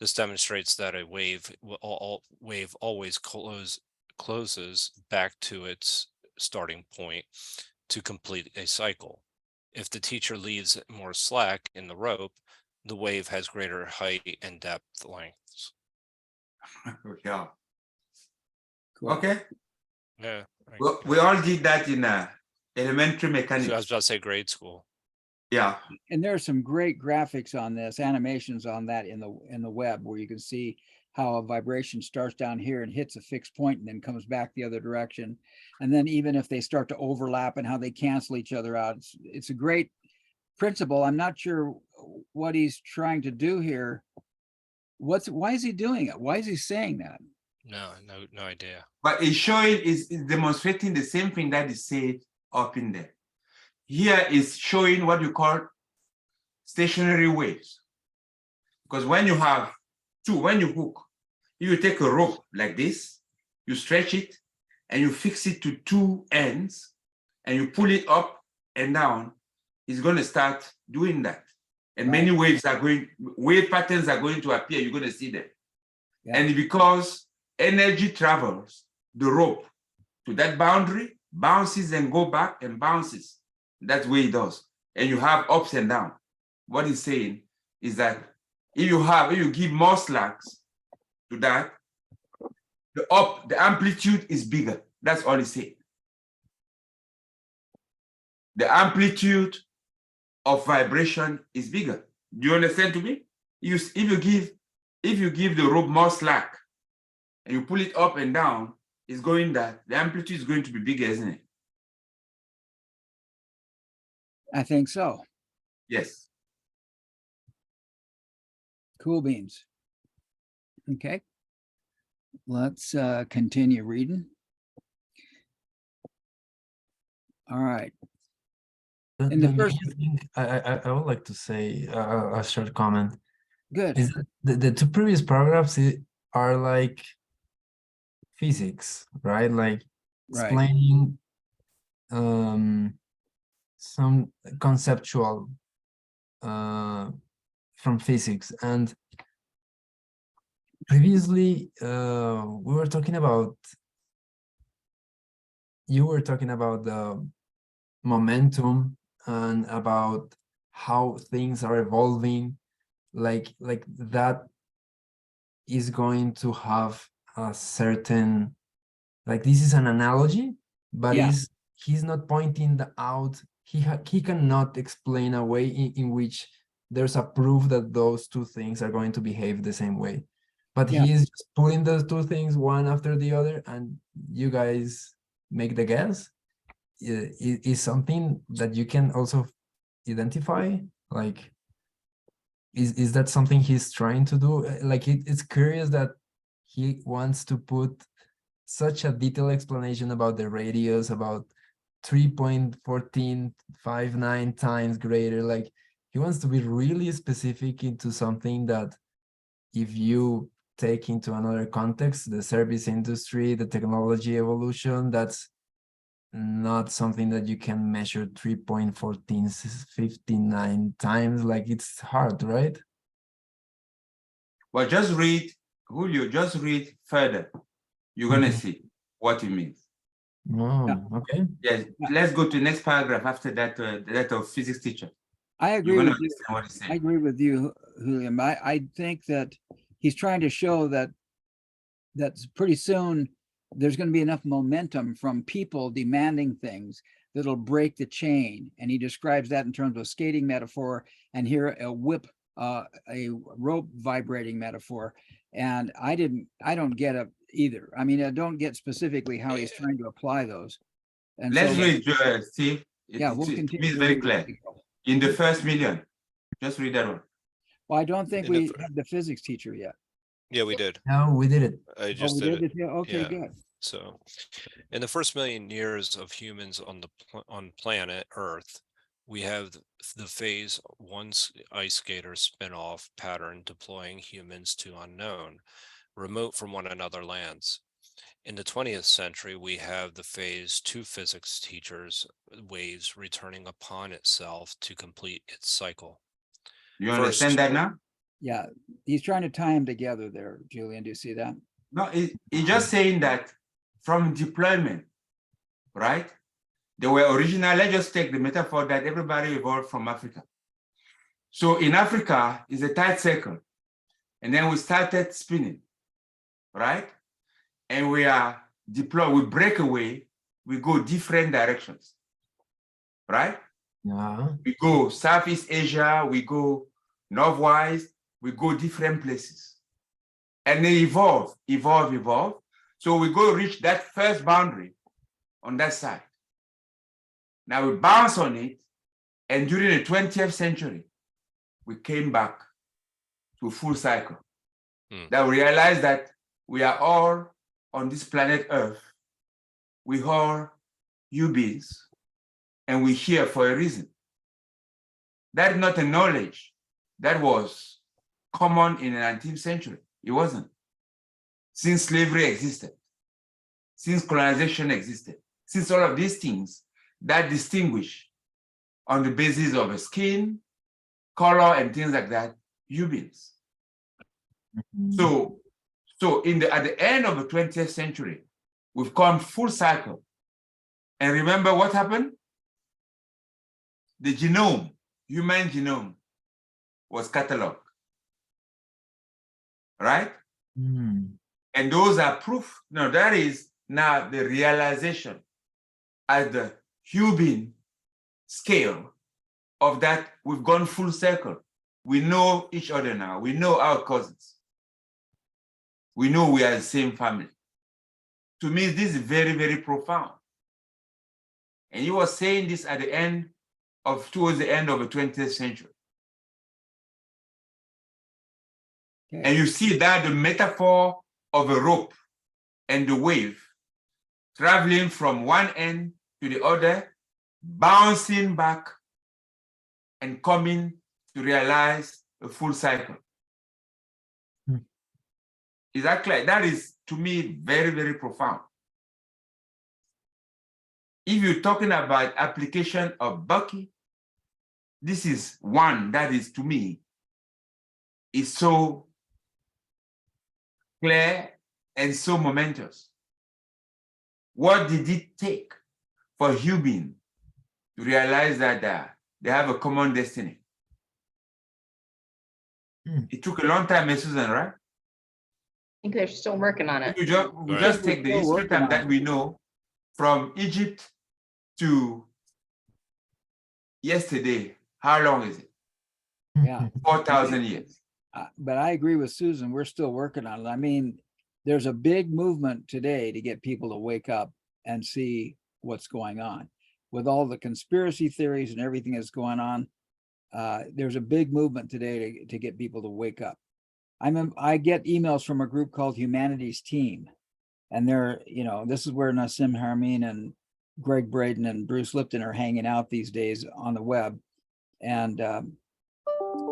This demonstrates that a wave always closes back to its starting point to complete a cycle. If the teacher leaves more slack in the rope, the wave has greater height and depth lengths. Yeah. Cool. Okay. Yeah. Well, we all did that in elementary So mechanics. I was about to say grade school. Yeah. And there are some great graphics on this, animations on that in the web, where you can see how a vibration starts down here and hits a fixed point and then comes back the other direction. And then even if they start to overlap and how they cancel each other out, it's a great principle. I'm not sure what he's trying to do here. Why is he doing it? Why is he saying that? No idea. But it's showing, is demonstrating the same thing that is said up in there. Here is showing what you call stationary waves. Because when you have when you hook, you take a rope like this, you stretch it, and you fix it to two ends, and you pull it up and down, it's going to start doing that. And many wave patterns are going to appear, you're going to see them. Yeah. And because energy travels the rope to that boundary, bounces and go back and bounces. That's what it does. And you have ups and downs. What he's saying is that if you give more slacks to that, the amplitude is bigger. That's all he said. The amplitude of vibration is bigger. Do you understand to me? If you give the rope more slack and you pull it up and down, it's going that the amplitude is going to be bigger, isn't it? I think so. Yes. Cool beans. Okay. Let's continue reading. All right. In the The first, main thing I would like to say a short comment good. is that the two previous paragraphs are like physics, right? Like Right. explaining some conceptual from physics. And previously we were talking about, you were talking about the momentum and about how things are evolving, like that is going to have a certain, like, this is an analogy, but Yeah. he's not pointing out, he cannot explain a way in which there's a proof that those two things are going to behave the same way, but Yeah. he is just putting those two things one after the other, and you guys make the guess. Is something that you can also identify, like, is that something he's trying to do? Like, it's curious that he wants to put such a detailed explanation about the radius, about 3.1459 times greater. Like, he wants to be really specific into something that, if you take into another context, the service industry, the technology evolution, that's not something that you can measure 3.1459 times. Like, it's hard, right? Well, just read, Julio, just read further. You're gonna Mhm. see what it means. Oh, okay. Yes, Yeah. let's go to the next paragraph after that, that of physics teacher. I agree You're gonna with you. understand what he's I saying. agree with you, Julian. I think that he's trying to show that that's pretty soon there's going to be enough momentum from people demanding things that'll break the chain. And he describes that in terms of a skating metaphor, and here a whip, a rope vibrating metaphor. And I don't get it either. I mean, I don't get specifically how he's trying to apply those. And so, Let's read, Steve. yeah, we'll To me, continue it's to very read. clear. In the first million, just read that one. Well, I don't think In the we fir- have the physics teacher yet. Yeah, we did. No, we did it. I Oh, just we did did it. it? Yeah, okay, Yeah. good. So, in the first million years of humans on planet Earth, we have the phase one ice skater spin-off pattern deploying humans to unknown, remote from one another lands. In the 20th century, we have the phase two physics teachers waves returning upon itself to complete its cycle. You understand First- that now? Yeah, he's trying to tie them together there, Julian. Do you see that? No, he's just saying that from deployment, right? They were original. Let's just take the metaphor that everybody evolved from Africa. So in Africa is a tight circle, and then we started spinning, right? And we are deployed. We break away. We go different directions, right? Yeah. We go Southeast Asia. We go northwise. We go different places, and they evolve. So we go reach that first boundary on that side. Now we bounce on it, and during the 20th century, we came back to full cycle. That we realized that we are all on this planet Earth. We are beings, and we're here for a reason. That is not a knowledge that was common in the 19th century. It wasn't. Since slavery existed, since colonization existed, since all of these things that distinguish on the basis of a skin, color, and things like that, beings. So at the end of the 20th century, we've come full cycle. And remember what happened? The genome, human genome, was cataloged. right? Mm. And those are proof. Now that is now the realization at the human scale of that we've gone full circle. We know each other now. We know our cousins. We know we are the same family. To me, this is very, very profound. And you were saying this at the end of, towards the end of the 20th century. Okay. And you see that the metaphor of a rope and the wave traveling from one end to the other, bouncing back and coming to realize a full cycle. Hmm. Is that clear? That is, to me, very, very profound. If you're talking about application of Bucky, this is one that is, to me, is so clear and so momentous. What did it take for human to realize that they have a common destiny? It took a long time, Ms. Susan, right? I think they're still working on it. If you we Right. just take the Still history working time on that it. we know from Egypt to yesterday, how long is it? Yeah. 4,000 years. But I agree with Susan. We're still working on it. I mean, there's a big movement today to get people to wake up and see what's going on. With all the conspiracy theories and everything that's going on, there's a big movement today to get people to wake up. I get emails from a group called Humanities Team, and they're, this is where Nassim Haramein and Greg Braden and Bruce Lipton are hanging out these days on the web. And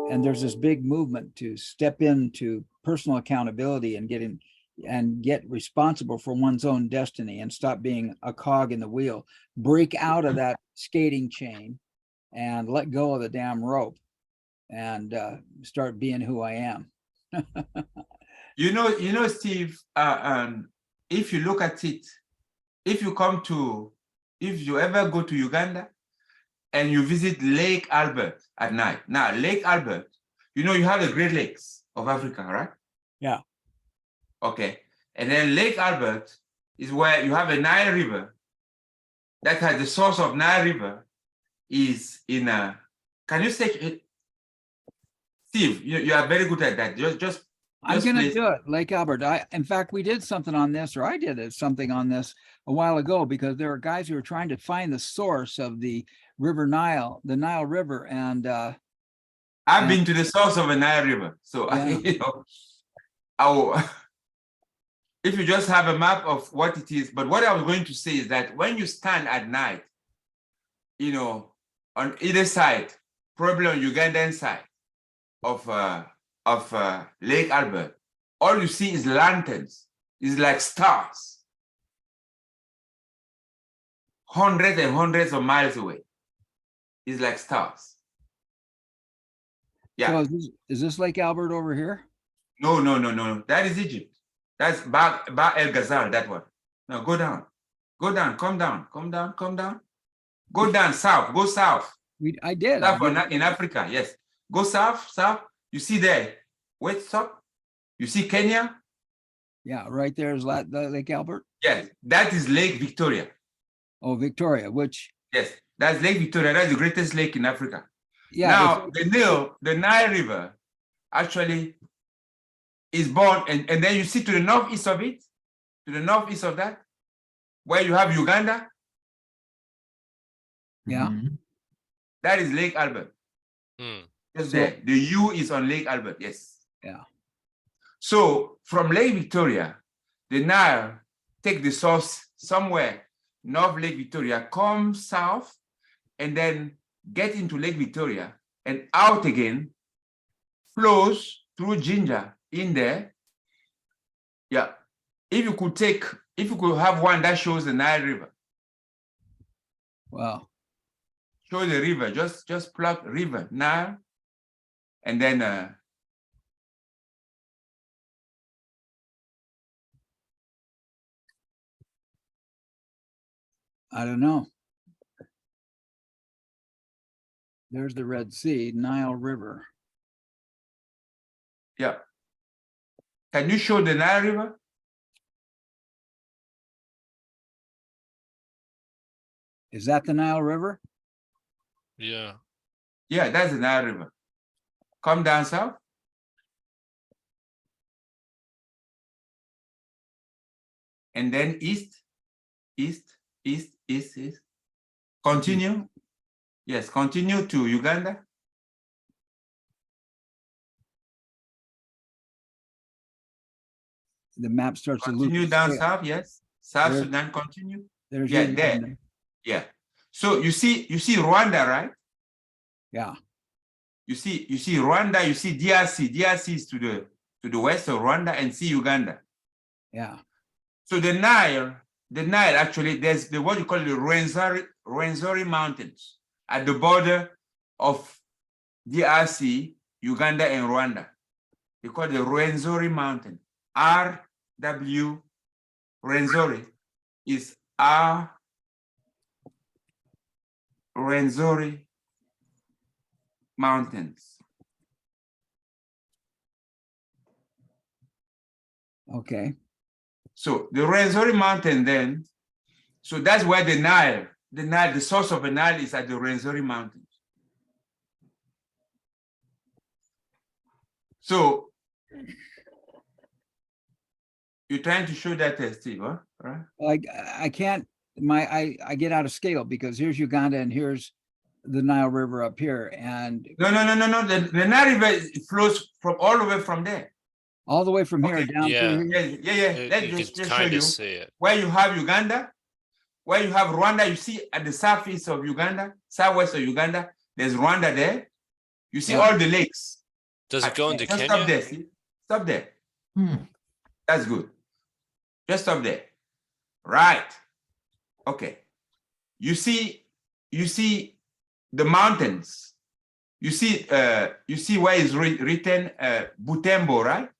there's this big movement to step into personal accountability and get responsible for one's own destiny and stop being a cog in the wheel, break out of that skating chain and let go of the damn rope and start being who I am. You know, Steve, if you look at it, if you ever go to Uganda and you visit Lake Albert at night. Now, Lake Albert, you have the Great Lakes of Africa, right? Yeah. Okay. And then Lake Albert is where you have a Nile River that has the source of Nile River is in a, can you say it? Steve, you are very good at that. Just I'm going to please. do it, Lake Albert. In fact, we did something on this, or I did something on this a while ago, because there are guys who are trying to find the source of the River Nile, the Nile River. And I've been to the source of the Nile River. So, yeah. if you just have a map of what it is, but what I was going to say is that when you stand at night, on either side, probably on Ugandan side of Lake Albert, all you see is lanterns. It's like stars, hundreds and hundreds of miles away. It's like stars. Yeah. So is this Lake Albert over here? No. That is Egypt. That's Ba El Ghazal, that one. Now go down. Go down. Come down. Come down. Come down. Go down south. Go south. I did. South in Africa, yes. Go south. You see there. Wait, stop. You see Kenya? Yeah, right there is Lake Albert. Yes, that is Lake Victoria. Oh, Victoria, which. Yes, that's Lake Victoria. That's the greatest lake in Africa. Yeah. Now, the Nile River actually is born, and then you see to the northeast of it, to the northeast of that, where you have Uganda. Yeah. Mhm. That is Lake Albert. Just there. The U is on Lake Albert, yes. Yeah. So from Lake Victoria, the Nile take the source somewhere north Lake Victoria, come south, and then get into Lake Victoria and out again, flows through Ginger in there. Yeah. If you could have one that shows the Nile River. Wow. Show the river, just plug river, Nile, and then I don't know. There's the Red Sea, Nile River. yeah. Can you show the Nile River? Is that the Nile River? Yeah. Yeah, that's the Nile River. Come down south. And then east, east, east, east, east. Continue. Yes, continue to Uganda. The map starts to lose. Continue its down scale. south, yes. South There- Sudan, continue. There's Yeah, Uganda. there. Yeah. So you see Rwanda, right? Yeah, You see Rwanda, you see DRC. DRC is to the west of Rwanda, and see Uganda. yeah, So the Nile actually, there's the what you call the Rwenzori Mountains at the border of DRC, Uganda, and Rwanda. They call the Rwenzori Mountain. RW Rwenzori is R Rwenzori Mountains. okay, So the Rwenzori Mountain then, so that's where the Nile, the source of the Nile is at the Rwenzori Mountains. So you're trying to show that, Steve, huh? Right? like, I can't, I get out of scale because here's Uganda and here's the Nile River up here, and No. The Nile River flows from all the way from there. all the way from here Okay. down Yeah. through here. Yeah. Let's You just can show kind you of see it. where you have Uganda, where you have Rwanda. You see at the southeast of Uganda, southwest of Uganda, there's Rwanda there. You see Yeah. all the lakes. Does it go into Just Kenya? stop there. See? Stop there. Hmm. That's good. Just stop there. Right. Okay. You see the mountains. You see where is written Butembo, right?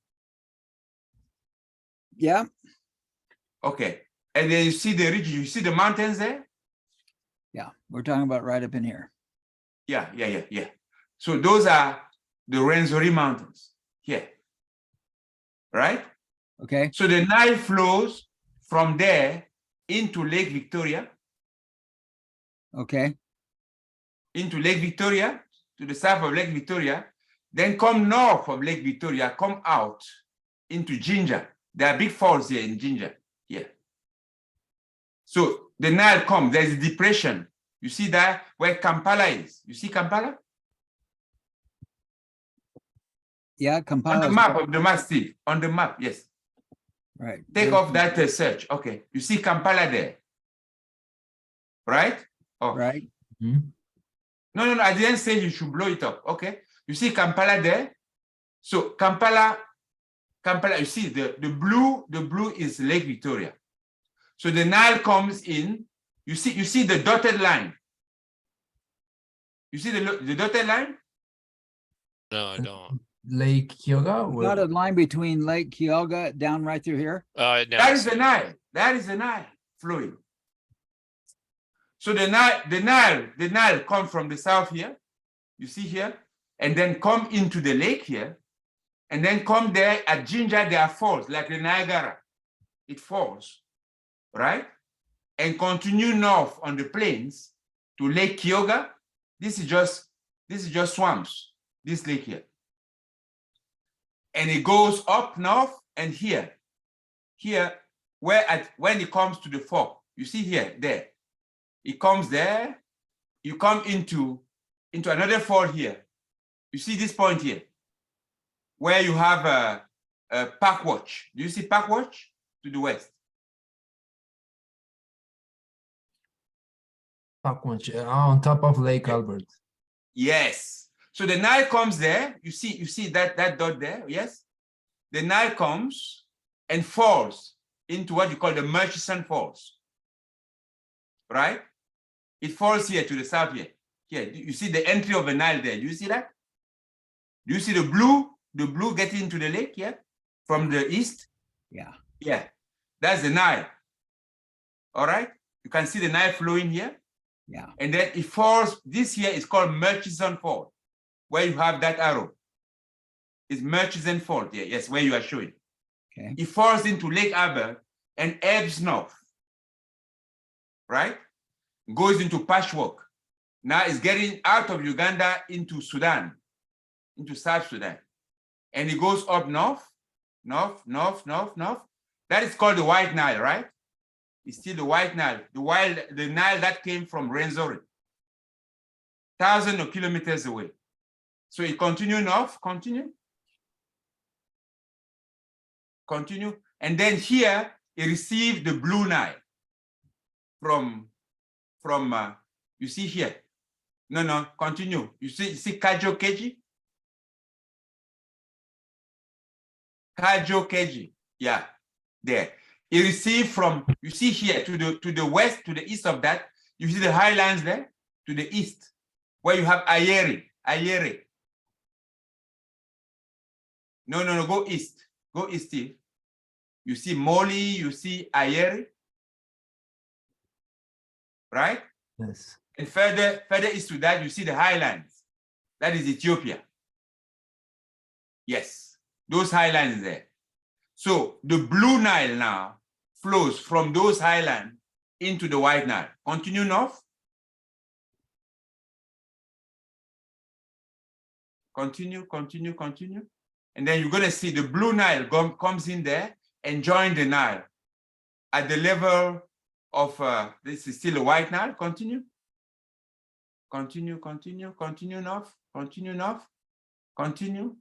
Yeah, Okay. And then you see the ridge, you see the mountains there? yeah, we're talking about right up in here. Yeah. So those are the Rwenzori Mountains here. Right? Okay, So the Nile flows from there into Lake Victoria, okay, to the south of Lake Victoria, then come north of Lake Victoria, come out into Ginger. There are big falls here in Ginger, here. So the Nile comes, there's a depression. You see that where Kampala is. You see Kampala? yeah, On Kampala. the map of the map, Steve. On the map, yes. Right. Take There's- off that search. Okay. You see Kampala there. Right? Oh. Right, Hmm. No. I didn't say you should blow it up. Okay. You see Kampala there. So Kampala, you see the blue is Lake Victoria. So the Nile comes in. You see the dotted line. You see the dotted line? No, I don't. Lake Kyoga? not a line between Lake Kyoga down right through here. Now I That is see the it. Nile. That is the Nile flowing. So the Nile comes from the south here. You see here, and then come into the lake here, and then come there at Ginger. There are falls like the Niagara. It falls, right, and continue north on the plains to Lake Kyoga. This is just swamps. This lake here, and it goes up north and here, when it comes to the fork, you see here, there, it comes there. You come into another fall here. You see this point here, where you have a Park Watch. Do you see Park Watch to the west? On top of Lake Albert. Yes. So the Nile comes there. You see that dot there. Yes. The Nile comes and falls into what you call the Murchison Falls. Right? It falls here to the south here. Here, you see the entry of the Nile there. Do you see that? Do you see the blue? The blue getting into the lake here from the east? Yeah, Yeah, that's the Nile. All right. You can see the Nile flowing here. yeah, And then it falls. This here is called Murchison Fall, where you have that arrow. It's Murchison Fall here. Yes, where you are showing. Okay. It falls into Lake Albert and ebbs north, right? Goes into Patchwork. Now it's getting out of Uganda into Sudan, into South Sudan. And it goes up north, north, north, north, north. That is called the White Nile, right? It's still the White Nile, the Nile that came from Rwenzori, thousands of kilometers away. So it continue north, continue, and then here it received the Blue Nile from you see here. No, continue. You see Kajo Keji? Kajo Keji, yeah, there. It received from, you see here, to the west, to the east of that, you see the highlands there, to the east, where you have Ayere. No, go east, Steve. You see Moli, you see Ayere, right? Yes. And further east to that, you see the highlands. That is Ethiopia. Yes, those highlands there. So the Blue Nile now flows from those highlands into the White Nile. Continue north. Continue. And then you're going to see the Blue Nile comes in there and join the Nile at the level of, this is still a White Nile. Continue north, continue.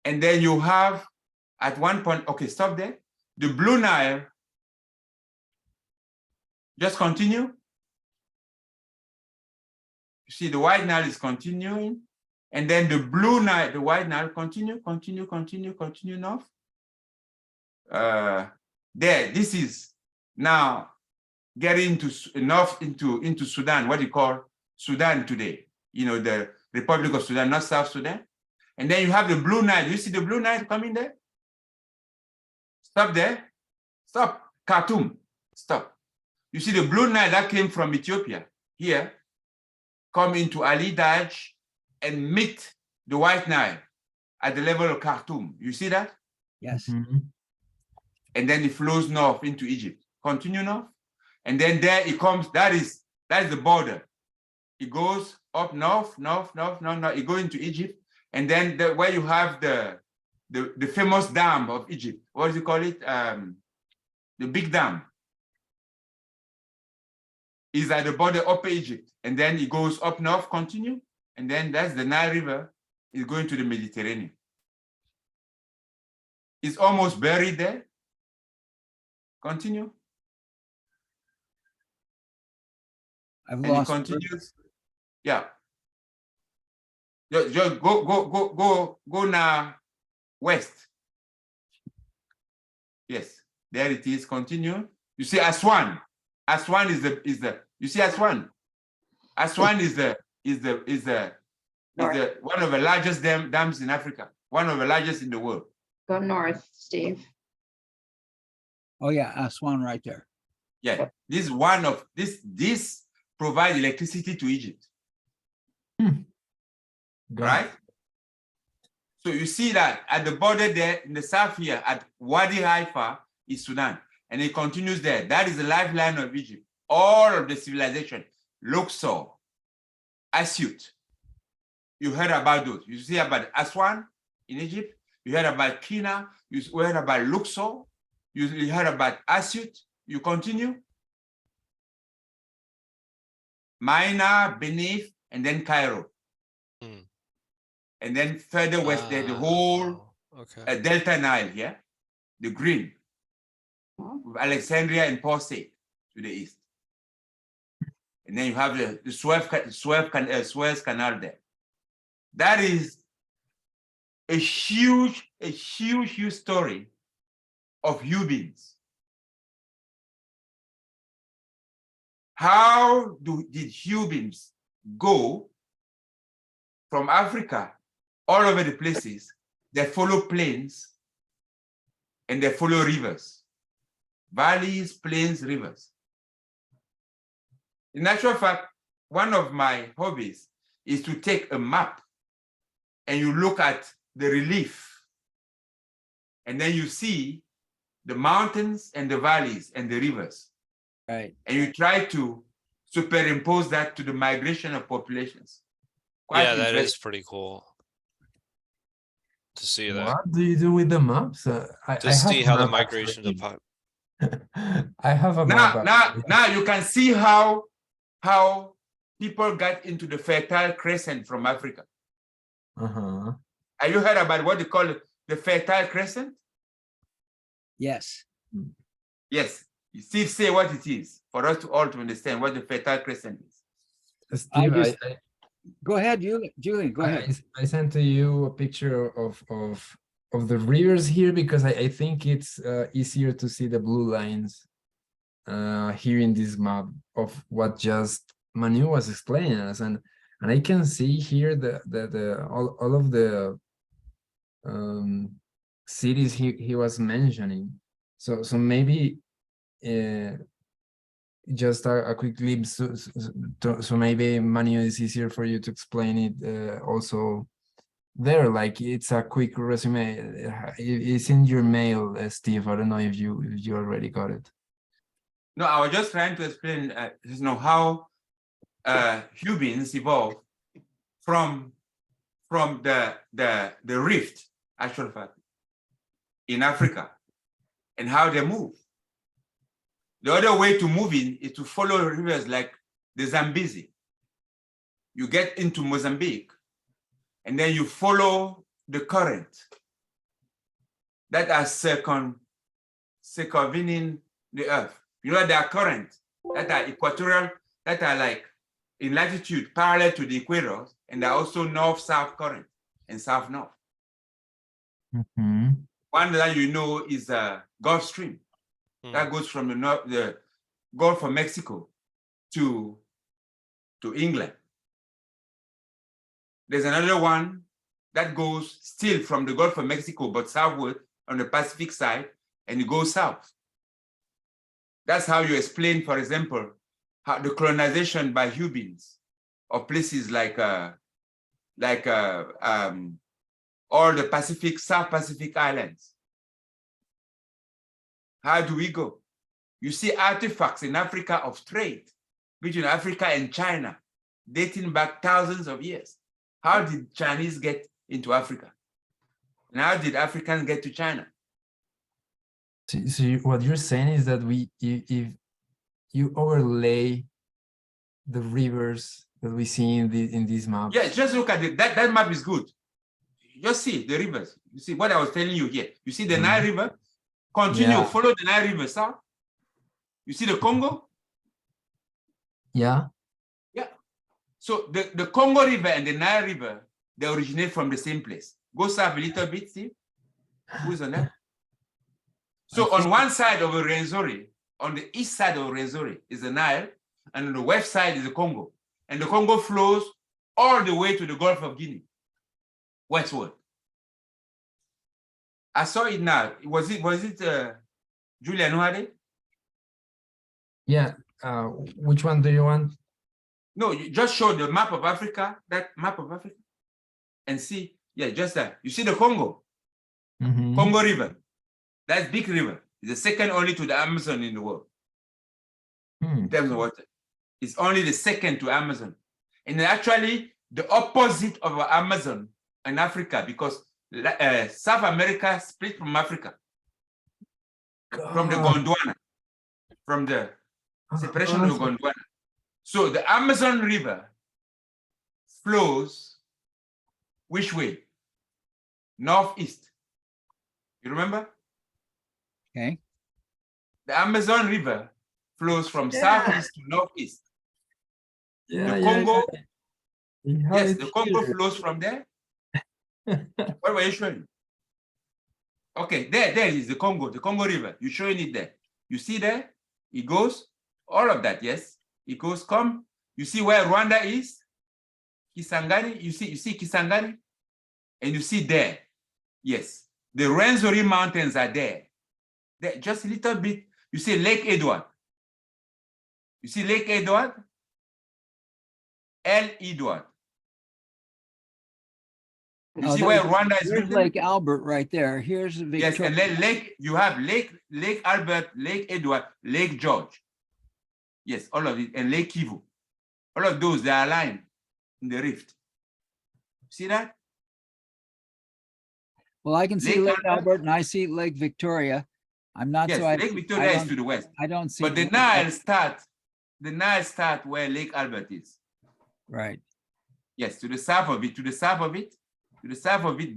And then you have at one point, okay, stop there. The Blue Nile, just continue. You see the White Nile is continuing. And then the Blue Nile, the White Nile, continue north. There, this is now getting north into Sudan, what you call Sudan today. You know, the Republic of Sudan, not South Sudan. And then you have the Blue Nile. You see the Blue Nile coming there? Stop there. Stop. Khartoum. Stop. You see the Blue Nile that came from Ethiopia here, come into Ali Daj and meet the White Nile at the level of Khartoum. You see that? Yes. Mhm. And then it flows north into Egypt. Continue north. And then there it comes, that is the border. It goes up north. It goes into Egypt. And then where you have the famous dam of Egypt, what do you call it? The big dam is at the border of Egypt. And then it goes up north, continue. And then that's the Nile River is going to the Mediterranean. It's almost buried there. Continue. I've And it lost. continues. Yeah. Just go now west. Yes, there it is. Continue. You see Aswan. Aswan is the you see Aswan. Aswan is one of the largest dams in Africa, one of the largest in the world. Go north, Steve. Oh yeah, Aswan right there. Yeah, this is one of this provides electricity to Egypt. Right? So you see that at the border there in the south here at Wadi Haifa is Sudan, and it continues there. That is the lifeline of Egypt. All of the civilization, Luxor, Asyut. You heard about those. You see about Aswan in Egypt. You heard about Kina. You heard about Luxor. You heard about Asyut. You continue. Mina, Beneath, and then Cairo. And then further west there, the whole Delta Nile here, the green, with Alexandria and Port Said to the east. And then you have the Suez Canal there. That is a huge story of humans. How did humans go from Africa all over the places? They follow plains and they follow rivers, valleys, plains, rivers. In actual fact, one of my hobbies is to take a map and you look at the relief and then you see the mountains and the valleys and the rivers. Right. And you try to superimpose that to the migration of populations. Quite Yeah, that is interesting. pretty cool to see that. What do you do with the maps? I To have see a how the map, migration of the actually. pop. I have a map. Now you can see how people got into the Fertile Crescent from Africa. Uh-huh. Have you heard about what they call the Fertile Crescent? Yes. Yes. Steve, say what it is for us to all to understand what the Fertile Crescent is. Steve, just- Go ahead, Julian, go ahead. I sent to you a picture of the rivers here because I think it's easier to see the blue lines here in this map of what just Manu was explaining us, and I can see here the all of the cities he was mentioning. So maybe just a quick glimpse, so maybe Manu is easier for you to explain it also there, like it's a quick resume. It's in your mail, Steve. I don't know if you already got it. No, I was just trying to explain, how humans evolved from the rift, actual fact, in Africa, and how they move. The other way to moving is to follow rivers like the Zambezi. You get into Mozambique, and then you follow the current that are circumvening the earth. You know, there are currents that are equatorial, that are like in latitude parallel to the equator, and there are also north-south current and south-north. Mm-hmm. One that you know is a Gulf Stream that goes from the Gulf of Mexico to England. There's another one that goes still from the Gulf of Mexico, but southward on the Pacific side, and it goes south. That's how you explain, for example, how the colonization by humans of places like all the Pacific, South Pacific islands. How do we go? You see artifacts in Africa of trade between Africa and China, dating back thousands of years. How did Chinese get into Africa? And how did Africans get to China? So what you're saying is that if you overlay the rivers that we see in these maps. Yeah, just look at it. That map is good. Just see the rivers. You see what I was telling you here. You see the Nile River? Continue, follow the Nile River south. You see the Congo? Yeah. Yeah. So the Congo River and the Nile River, they originate from the same place. Go south a little bit, see? Who's on that? So on one side of Rwenzori, on the east side of Rwenzori is the Nile, and on the west side is the Congo. And the Congo flows all the way to the Gulf of Guinea, westward. I saw it now. Was it Julian who had it? Yeah. Which one do you want? No, you just show the map of Africa, that map of Africa, and see. Yeah, just that. You see the Congo, Congo River. That's big river. It's the second only to the Amazon in the world. In terms of water. It's only the second to Amazon. And actually the opposite of Amazon in Africa, because South America split from Africa. From the Gondwana. From the separation of Gondwana. So the Amazon River flows which way? Northeast. You remember? Okay. The Amazon River flows from southeast to northeast. Yeah, the Congo, yes, the Congo flows from there. What were you showing? Okay, there is the Congo River. You're showing it there. You see there? It goes, all of that, yes. It goes, come. You see where Rwanda is? Kisangani, you see Kisangani? And you see there, yes. The Rwenzori Mountains are there. There, just a little bit. You see Lake Edward. You see Lake Edward? Edward. You Oh, see where there's- Rwanda is There's written? Lake Albert right there. Here's Yes, and Victoria. then you have Lake Albert, Lake Edward, Lake George. Yes, all of it, and Lake Kivu. All of those, they are aligned in the rift. See that? Well, I can see Lake Lake Albert? Albert and I see Lake Victoria. I'm not Yes, so I, Lake Victoria is to the west. I don't see. But the Nile start where Lake Albert is. Right. Yes, to the south of it,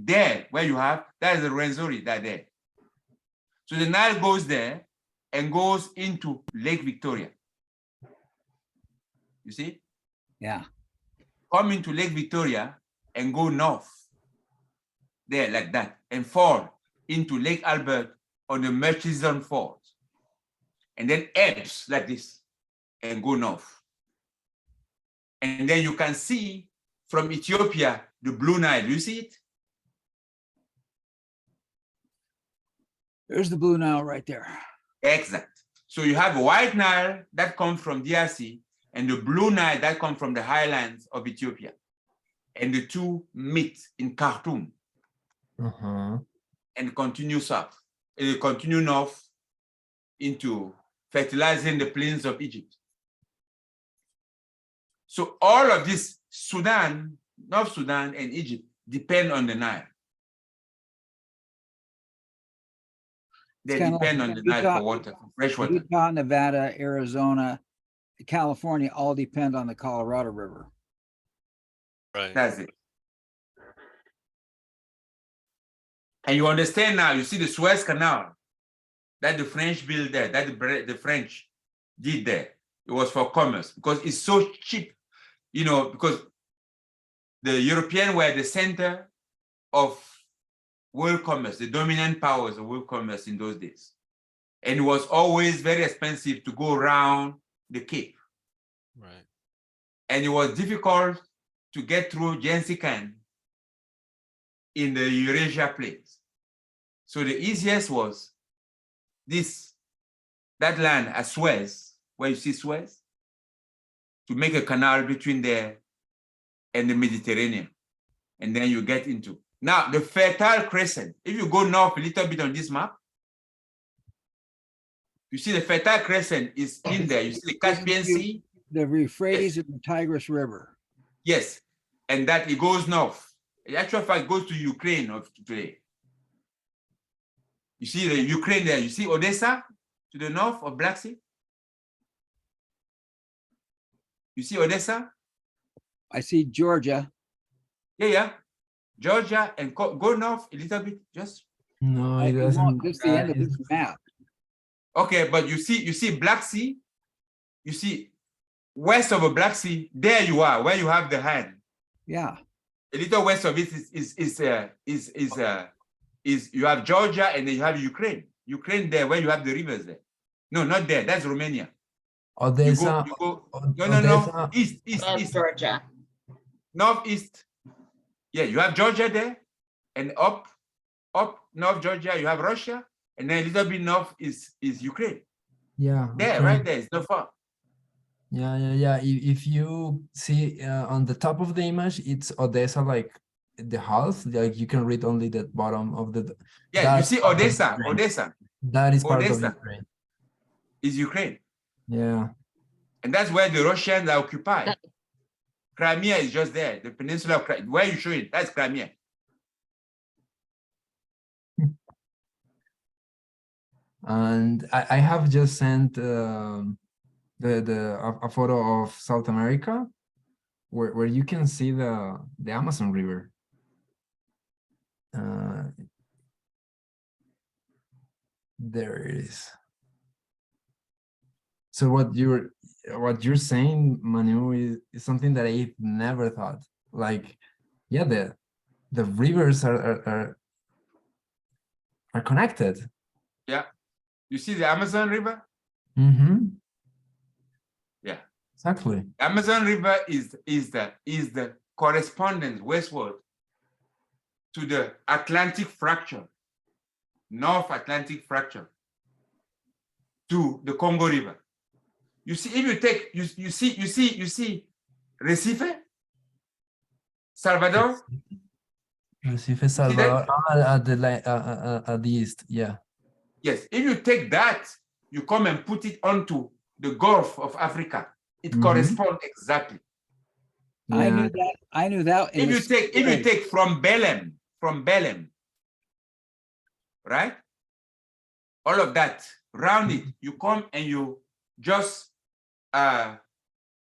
there, where you have, that is the Rwenzori, that there. So the Nile goes there and goes into Lake Victoria. You see? Yeah. Come into Lake Victoria and go north, there like that, and fall into Lake Albert on the Murchison Falls. And then ebbs like this and go north. And then you can see from Ethiopia, the Blue Nile. You see it? There's the Blue Nile right there. Exact. So you have a White Nile that comes from DRC and the Blue Nile that comes from the highlands of Ethiopia. And the two meet in Khartoum and continue south, continue north into fertilizing the plains of Egypt. So all of this, Sudan, North Sudan and Egypt depend on the Nile. They It's kinda depend like on the Utah- Nile for water, for fresh water. Utah, Nevada, Arizona, California all depend on the Colorado River. Right. That's it. And you understand now, you see the Suez Canal that the French built there, that the French did there. It was for commerce because it's so cheap, you know, because the Europeans were the center of world commerce, the dominant powers of world commerce in those days. And it was always very expensive to go around the Cape. Right. And it was difficult to get through Genghis Khan in the Eurasia plains. So the easiest was that land at Suez, where you see Suez, to make a canal between there and the Mediterranean. And then you get into. Now, the Fertile Crescent, if you go north a little bit on this map, you see the Fertile Crescent is in there. You see the Caspian Sea. The Euphrates and the Tigris River. Yes, and that it goes north. In actual fact, it goes to Ukraine of today. You see the Ukraine there. You see Odessa to the north of Black Sea. You see Odessa? I see Georgia. Yeah. Georgia, and go north a little bit, just. No, I it want doesn't. just the end of it's- this map. Okay, but you see Black Sea. You see west of the Black Sea. There you are, where you have the hand. Yeah. A little west of it is you have Georgia and then you have Ukraine. Ukraine there, where you have the rivers there. No, not there. That's Romania. Odessa. You go. No. Odessa. Love Georgia. Northeast. Yeah, you have Georgia there, and up North Georgia, you have Russia, and then a little bit north is Ukraine. Yeah. There, okay. right there, it's not far. Yeah. If you see on the top of the image, it's Odessa, like the half. Like you can read only the bottom of the. Yeah, you that's see part of Odessa. Ukraine. Odessa That is part of Odessa. Ukraine. is Ukraine, Yeah. and that's where the Russians are occupied. Crimea is just there, the peninsula of Crimea. Where you show it, that's Crimea. And I have just sent a photo of South America, where you can see the Amazon River. There it is. So what you're saying, Manu, is something that I've never thought. Like, yeah, the rivers are connected. Yeah, you see the Amazon River? Mm-hmm. Yeah, Exactly. Amazon River is the correspondence westward to the Atlantic fracture, North Atlantic fracture, to the Congo River. You see, if you take you see Recife, Salvador, Recife, Salvador, at the east. Yeah. Yes, if you take that, you come and put it onto the Gulf of Africa, it Mhm. corresponds exactly. I knew Yeah. that. I knew that. in If the you take, sixth grade. from Belém, right? All of that, round it, you come and you just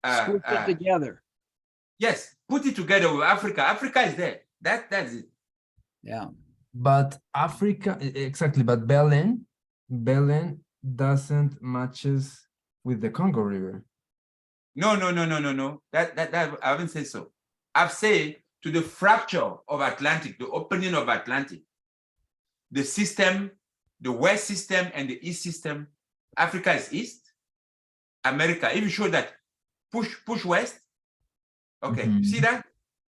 Squish it together. yes, put it together with Africa. Africa is there. That's it. Yeah. But Africa, exactly. But Belém doesn't matches with the Congo River. No. That I haven't said so. I've said to the fracture of Atlantic, the opening of Atlantic, the system, the west system and the east system. Africa is east. America, if you show that, push west. Okay, you see that?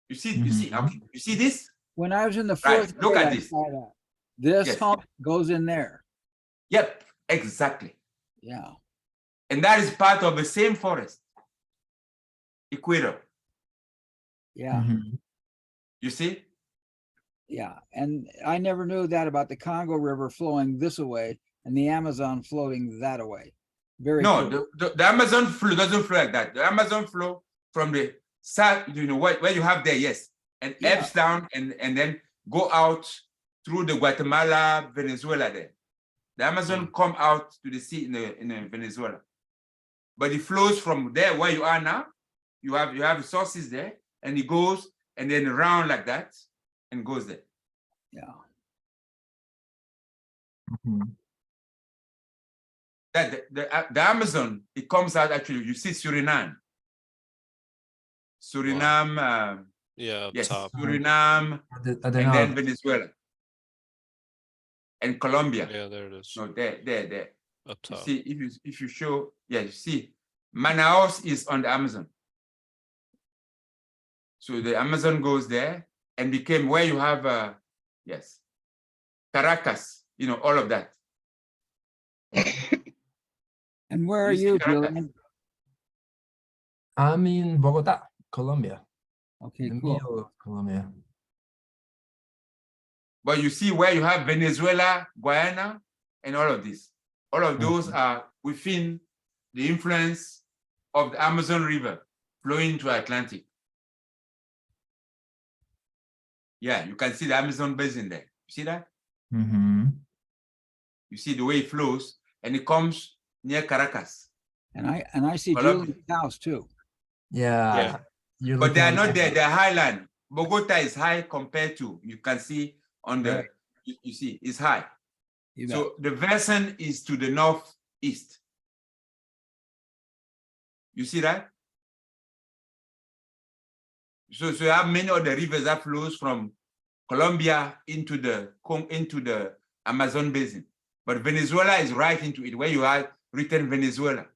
You see, okay, you see this? When I was in the Right, fourth look grade, at I this. saw that. This Yes. hump goes in there. Yep, exactly. Yeah. And that is part of the same forest, equator. Yeah. Mhm. You see? Yeah. And I never knew that about the Congo River flowing this way and the Amazon floating that way. Very No, cool. the Amazon flow doesn't flow like that. The Amazon flow from the south, you know, where you have there, yes, and Yeah. ebbs down and then go out through the Guatemala, Venezuela there. The Amazon come out to the sea in Venezuela. But it flows from there where you are now. You have sources there, and it goes and then around like that and goes there. Yeah. Mhm. That the Amazon, it comes out actually. You see Suriname. Suriname, Yeah, up yes, top. Suriname, At the and then north. Venezuela and Colombia. Yeah, there it is. No, there. Up You top. see, if you show, yeah, you see, Manaus is on the Amazon. So the Amazon goes there and became where you have, yes, Caracas, you know, all of that. And where are You see you, Caracas? Julian? I'm in Bogota, Colombia. Okay, The cool. middle of Colombia. But you see where you have Venezuela, Guyana, and all of this. All of those are within the influence of the Amazon River flowing into Atlantic. Yeah, you can see the Amazon basin there. You see that? Mhm. You see the way it flows, and it comes near Caracas. And I see Colombia. Julian's house too. Yeah. Yeah. You're But they are looking at not there. They're highland. Bogota is high compared to, you can see on the, Right. you see, it's high. You bet. So the Versen is to the northeast. You see that? So you have many of the rivers that flows from Colombia into the Amazon basin. But Venezuela is right into it, where you have written Venezuela.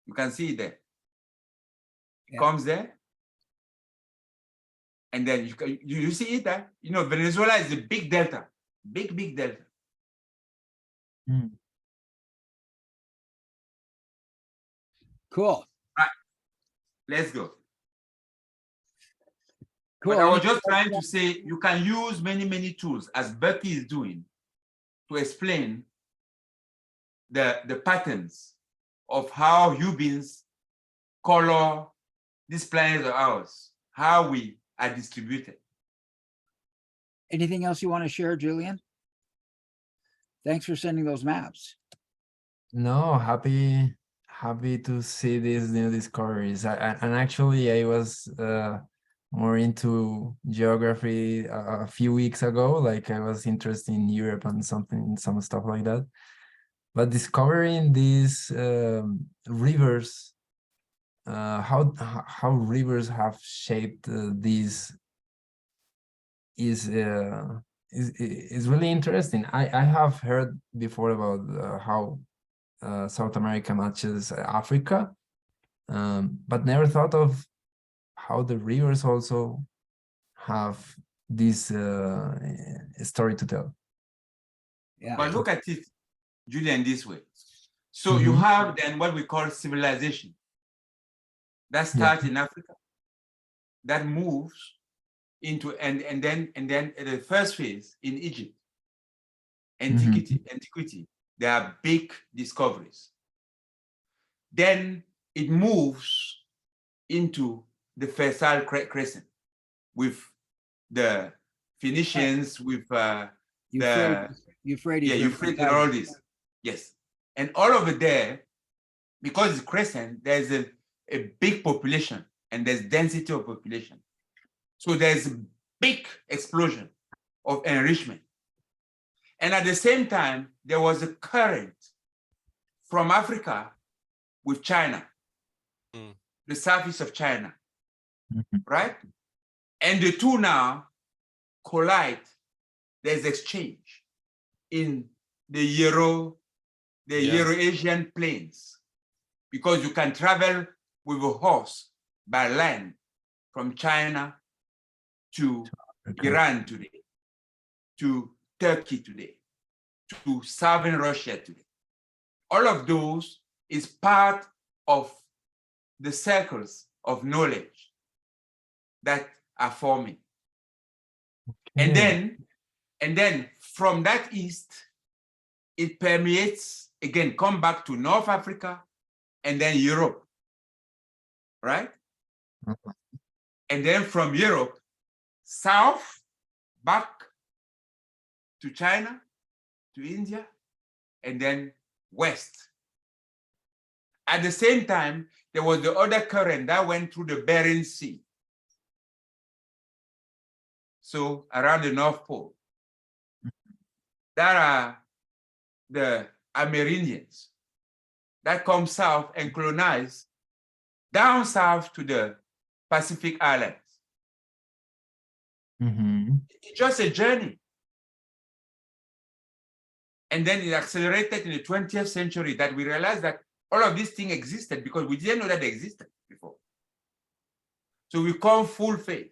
You can see it there. It Yeah. comes there. And then you see it there. You know, Venezuela is a big delta, big delta. Mm. Cool. Let's go. Cool. But I was just trying to say, you can use many tools, as Bucky is doing, to explain the patterns of how humans color this planet of ours, how we are distributed. Anything else you want to share, Julian? Thanks for sending those maps. No, happy to see these new discoveries. And actually, I was more into geography a few weeks ago. Like I was interested in Europe and some stuff like that. But discovering these rivers, how rivers have shaped these is really interesting. I have heard before about how South America matches Africa, but never thought of how the rivers also have this story to tell. Yeah. But look at it, Julian, this way. So you have then what we call civilization that starts in Africa, that moves into and then the first phase in Egypt, Mm-hmm. antiquity, there are big discoveries. Then it moves into the Fertile Crescent with the Phoenicians, with Euphrates, River Euphrates and Tigris. all this. Yes. And all over there, because it's crescent, there's a big population and there's density of population. So there's a big explosion of enrichment. And at the same time, there was a current from Africa with China, the southeast of China, right? And the two now collide. There's exchange in the Euro-Asian plains, because you can travel with a horse by land from China to Iran today, to Turkey today, to southern Russia today. All of those is part of the circles of knowledge that are forming. And then from that east, it permeates, again, come back to North Africa and then Europe, right? And then from Europe, south, back to China, to India, and then west. At the same time, there was the other current that went through the Bering Sea. So around the North Pole, there are the Amerindians that come south and colonize down south to the Pacific Islands. It's just a journey. And then it accelerated in the 20th century that we realized that all of these things existed because we didn't know that they existed before. So we call full phase.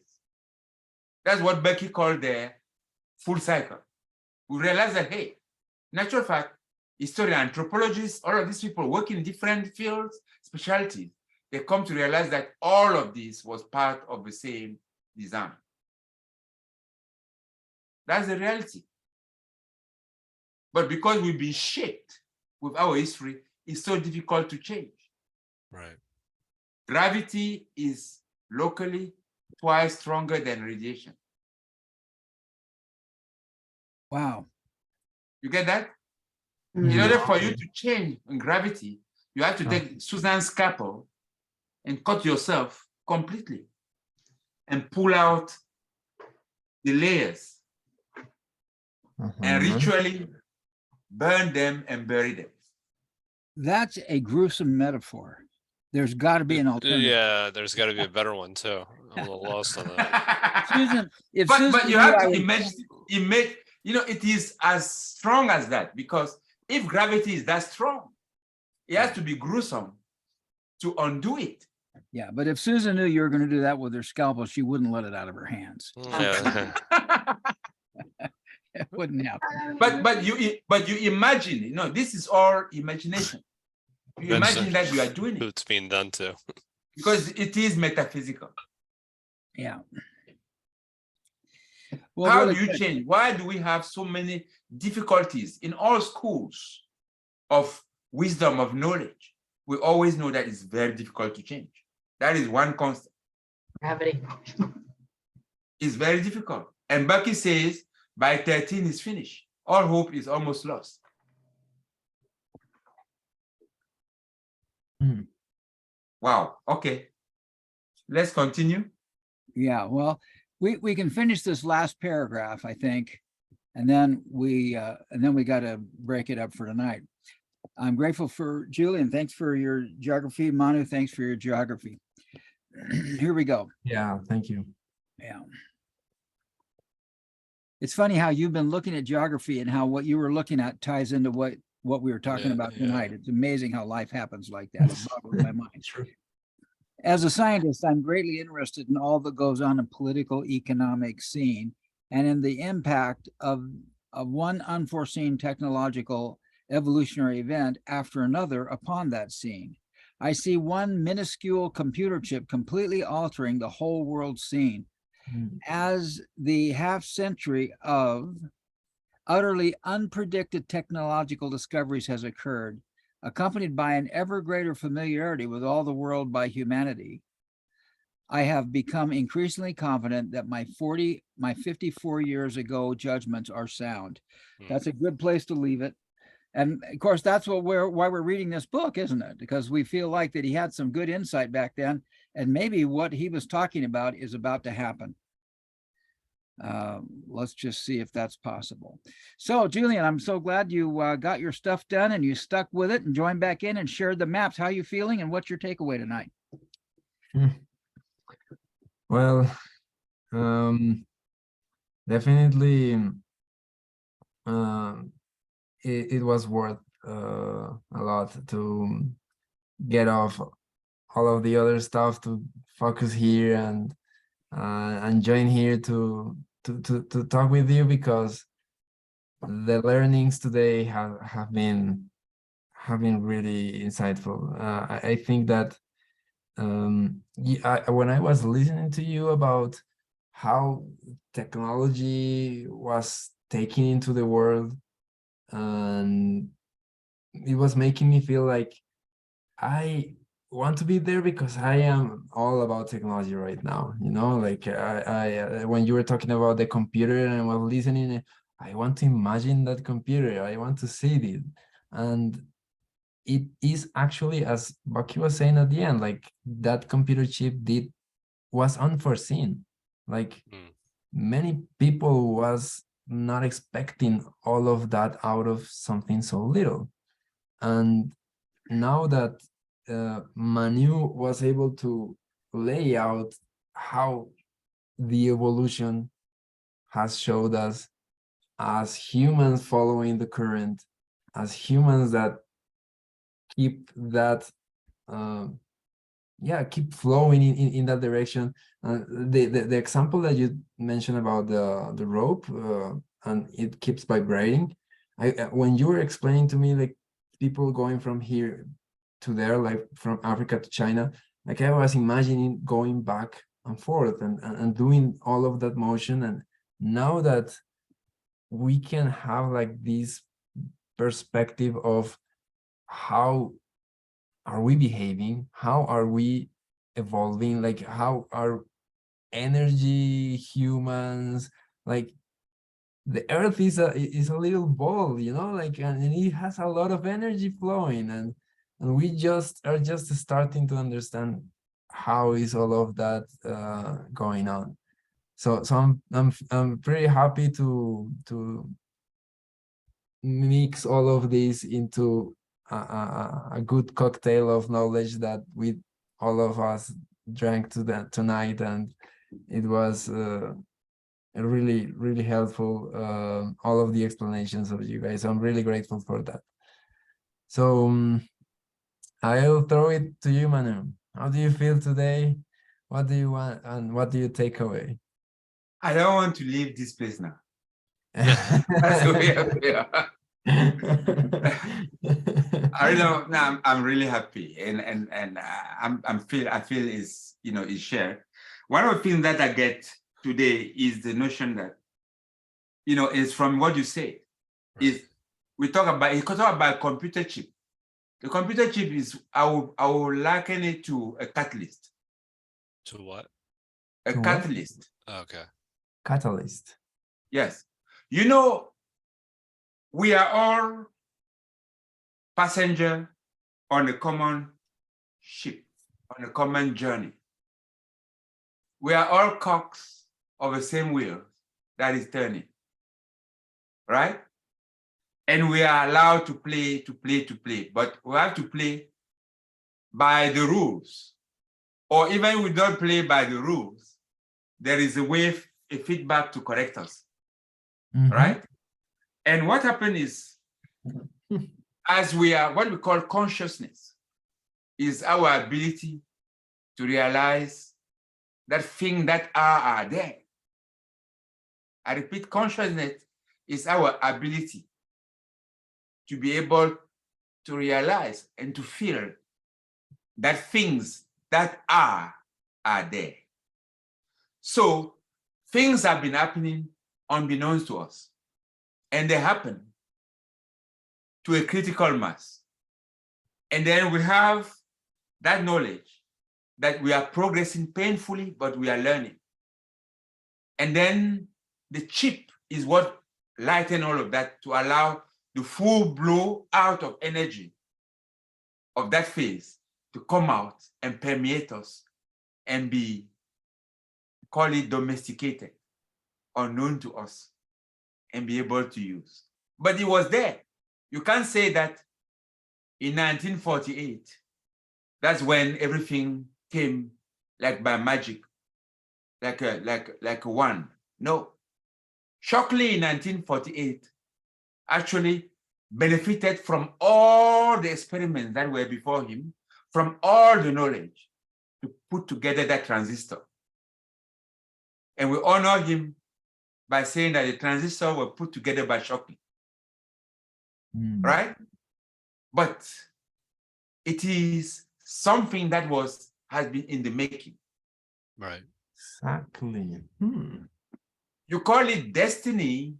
That's what Bucky called the full cycle. We realized that, hey, natural fact, historian, anthropologists, all of these people work in different fields, specialties, they come to realize that all of this was part of the same design. That's the reality. But because we've been shaped with our history, it's so difficult to change. Right. Gravity is locally twice stronger than radiation. Wow. You get that? In order for you to change in gravity, you have to take Susan's scalpel and cut yourself completely and pull out the layers and ritually burn them and bury them. That's a gruesome metaphor. There's got to be an alternative. Yeah, there's got to be a better one too. I'm a little lost on that. Susan, if but Susan you knew have I to would- imagine, it is as strong as that, because if gravity is that strong, it has to be gruesome to undo it. Yeah, but if Susan knew you were going to do that with her scalpel, she wouldn't let it out of her hands. Yeah. It wouldn't happen. But you imagine, this is all imagination. You imagine that you are doing Who it it's being done to. because it is metaphysical. Yeah. Well, How really do you good. change? Why do we have so many difficulties in all schools of wisdom, of knowledge? We always know that it's very difficult to change. That is one constant. Gravity. It's very difficult. And Bucky says, by 13 is finished. All hope is almost lost. Wow. Okay. Let's continue. Yeah, well, we can finish this last paragraph, I think, and then we got to break it up for tonight. I'm grateful for Julian. Thanks for your geography. Manu, thanks for your geography. Here we go. Yeah, thank you. Yeah. It's funny how you've been looking at geography and how what you were looking at ties into what we were talking Yeah, about yeah. tonight. It's amazing how life happens like that. It boggles my mind. True. As a scientist, I'm greatly interested in all that goes on in political economic scene and in the impact of one unforeseen technological evolutionary event after another upon that scene. I see one minuscule computer chip completely altering the whole world scene. Mm. as the half century of utterly unpredicted technological discoveries has occurred, accompanied by an ever greater familiarity with all the world by humanity, I have become increasingly confident that my 54 years ago judgments are sound. Hmm. That's a good place to leave it. And of course, that's why we're reading this book, isn't it? Because we feel like that he had some good insight back then, and maybe what he was talking about is about to happen. Let's just see if that's possible. So, Julian, I'm so glad you got your stuff done and you stuck with it and joined back in and shared the maps. How are you feeling and what's your takeaway tonight? Well, definitely, it was worth a lot to get off all of the other stuff to focus here and join here to talk with you, because the learnings today have been really insightful. I think that when I was listening to you about how technology was taking into the world, and it was making me feel like I want to be there, because I am all about technology right now. You know, like when you were talking about the computer and I was listening, I want to imagine that computer. I want to see it, and it is actually, as Bucky was saying at the end, like that computer chip was unforeseen. Like many people was not expecting all of that out of something so little. And now that Manu was able to lay out how the evolution has showed us as humans following the current, as humans that keep that keep flowing in that direction. The example that you mentioned about the rope, and it keeps vibrating, when you were explaining to me, like, people going from here to there, like from Africa to China, like I was imagining going back and forth and doing all of that motion. And now that we can have like this perspective of how are we behaving, how are we evolving, like how are energy humans, like the earth is a little ball, you know, like, and it has a lot of energy flowing, and we are just starting to understand how is all of that going on. So I'm pretty happy to mix all of this into a good cocktail of knowledge that we all of us drank tonight, and it was really helpful, all of the explanations of you guys. I'm really grateful for that. So I'll throw it to you, Manu. How do you feel today? What do you want and what do you take away? I don't want to leave this place now. That's the way I feel. I don't know. I'm really happy, and I feel is, you know, is shared. One of the things that I get today is the notion that, you know, is from what you say, is we talk about computer chip. The computer chip is, I will liken it to a catalyst. To what? A To what? catalyst. Okay. Catalyst. Yes. You know, we are all passenger on a common ship, on a common journey. We are all cogs of the same wheel that is turning, right? And we are allowed to play, but we have to play by the rules. Or even we don't play by the rules, there is a feedback to correct us, right? And what happened is, as we are, what we call consciousness is our ability to realize that things that are there. I repeat, consciousness is our ability to be able to realize and to feel that things that are there. So things have been happening unbeknownst to us. And they happen to a critical mass. And then we have that knowledge that we are progressing painfully, but we are learning. And then the chip is what lighten all of that to allow the full blow out of energy of that phase to come out and permeate us and be, call it domesticated, unknown to us, and be able to use. But it was there. You can't say that in 1948, that's when everything came like by magic, like a wand. No. Shockley in 1948 actually benefited from all the experiments that were before him, from all the knowledge to put together that transistor. And we honor him by saying that the transistor were put together by Shockley, right? But it is something that has been in the making. Right. Exactly. You call it destiny,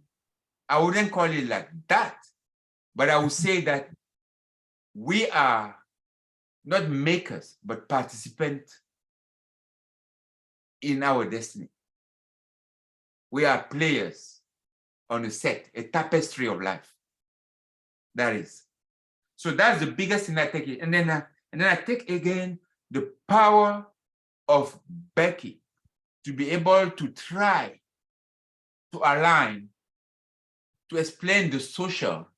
I wouldn't call it like that, but I would say that we are not makers, but participants in our destiny. We are players on a set, a tapestry of life. That is. So that's the biggest thing I take. And then I take again the power of Bucky to be able to try to align, to explain the social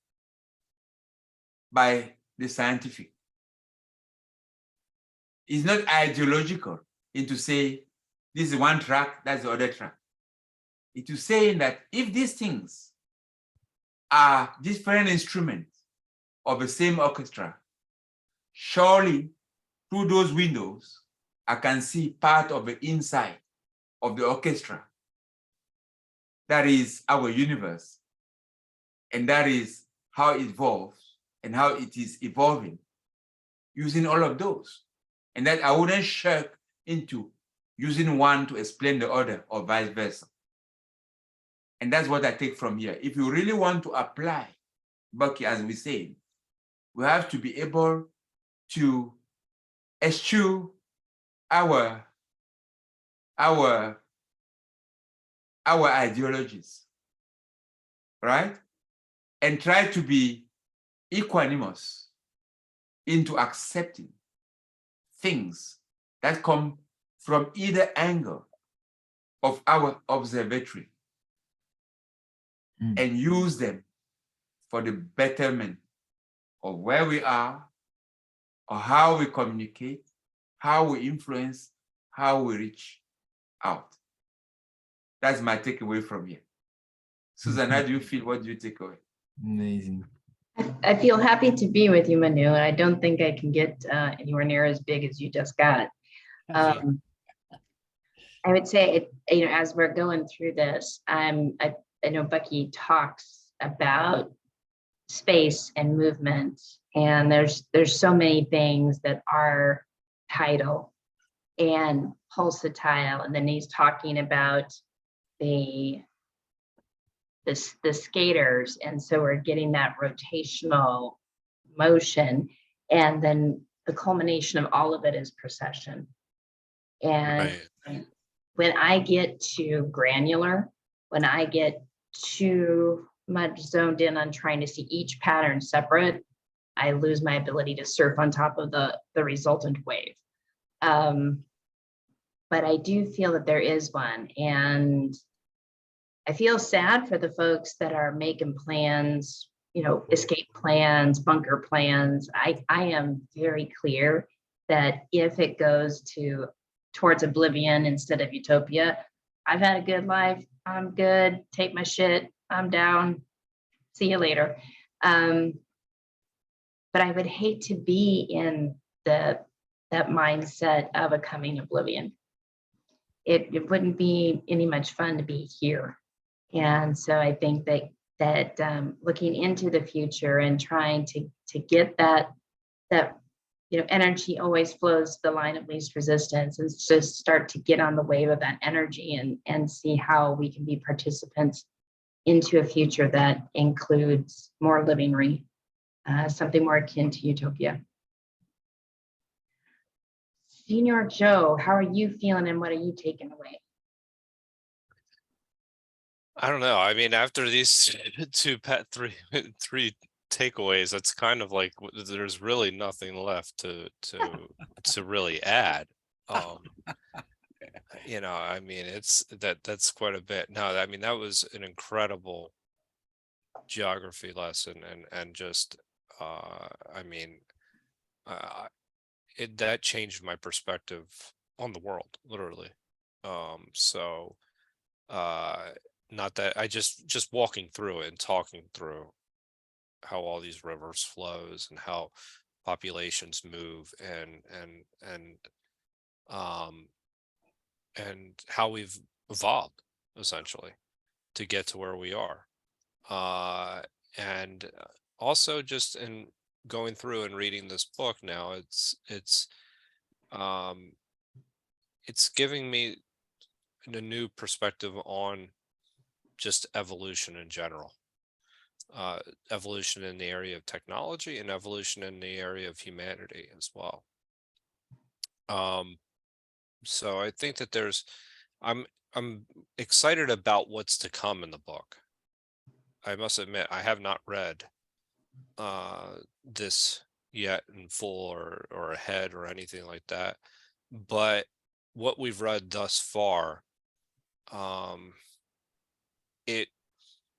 by the scientific. It's not ideological into say, this is one track, that's the other track. It is saying that if these things are different instruments of the same orchestra, surely through those windows, I can see part of the inside of the orchestra. That is our universe. And that is how it evolves and how it is evolving using all of those. And that I wouldn't shirk into using one to explain the other or vice versa. And that's what I take from here. If you really want to apply Bucky, as we say, we have to be able to eschew our ideologies, right? And try to be equanimous into accepting things that come from either angle of our observatory and use them for the betterment of where we are, or how we communicate, how we influence, how we reach out. That's my takeaway from here. Susan, how do you feel? What do you take away? Amazing. I feel happy to be with you, Manu, and I don't think I can get anywhere near as big as you just got. I would say, as we're going through this, I know Bucky talks about space and movement, and there's so many things that are tidal and pulsatile, and then he's talking about the skaters, and so we're getting that rotational motion, and then the culmination of all of it is procession. And when I get too granular, when I get too much zoned in on trying to see each pattern separate, I lose my ability to surf on top of the resultant wave. But I do feel that there is one, and I feel sad for the folks that are making plans, escape plans, bunker plans. I am very clear that if it goes towards oblivion instead of utopia, I've had a good life, I'm good, take my shit, I'm down, see you later. But I would hate to be in that mindset of a coming oblivion. It wouldn't be any much fun to be here. And so I think that looking into the future and trying to get that energy always flows the line of least resistance, and just start to get on the wave of that energy and see how we can be participants into a future that includes more living, something more akin to utopia. Senior Joe, how are you feeling and what are you taking away? I don't know. I mean, after these three takeaways, it's kind of like there's really nothing left to really add. I mean, that's quite a bit. No, I mean, that was an incredible geography lesson, and just I mean, that changed my perspective on the world, literally. So not that I just walking through it and talking through how all these rivers flows and how populations move and how we've evolved essentially to get to where we are. And also just in going through and reading this book now, it's giving me a new perspective on just evolution in general. Evolution in the area of technology and evolution in the area of humanity as well. So I think that I'm excited about what's to come in the book. I must admit, I have not read this yet in full or ahead or anything like that. But what we've read thus far, it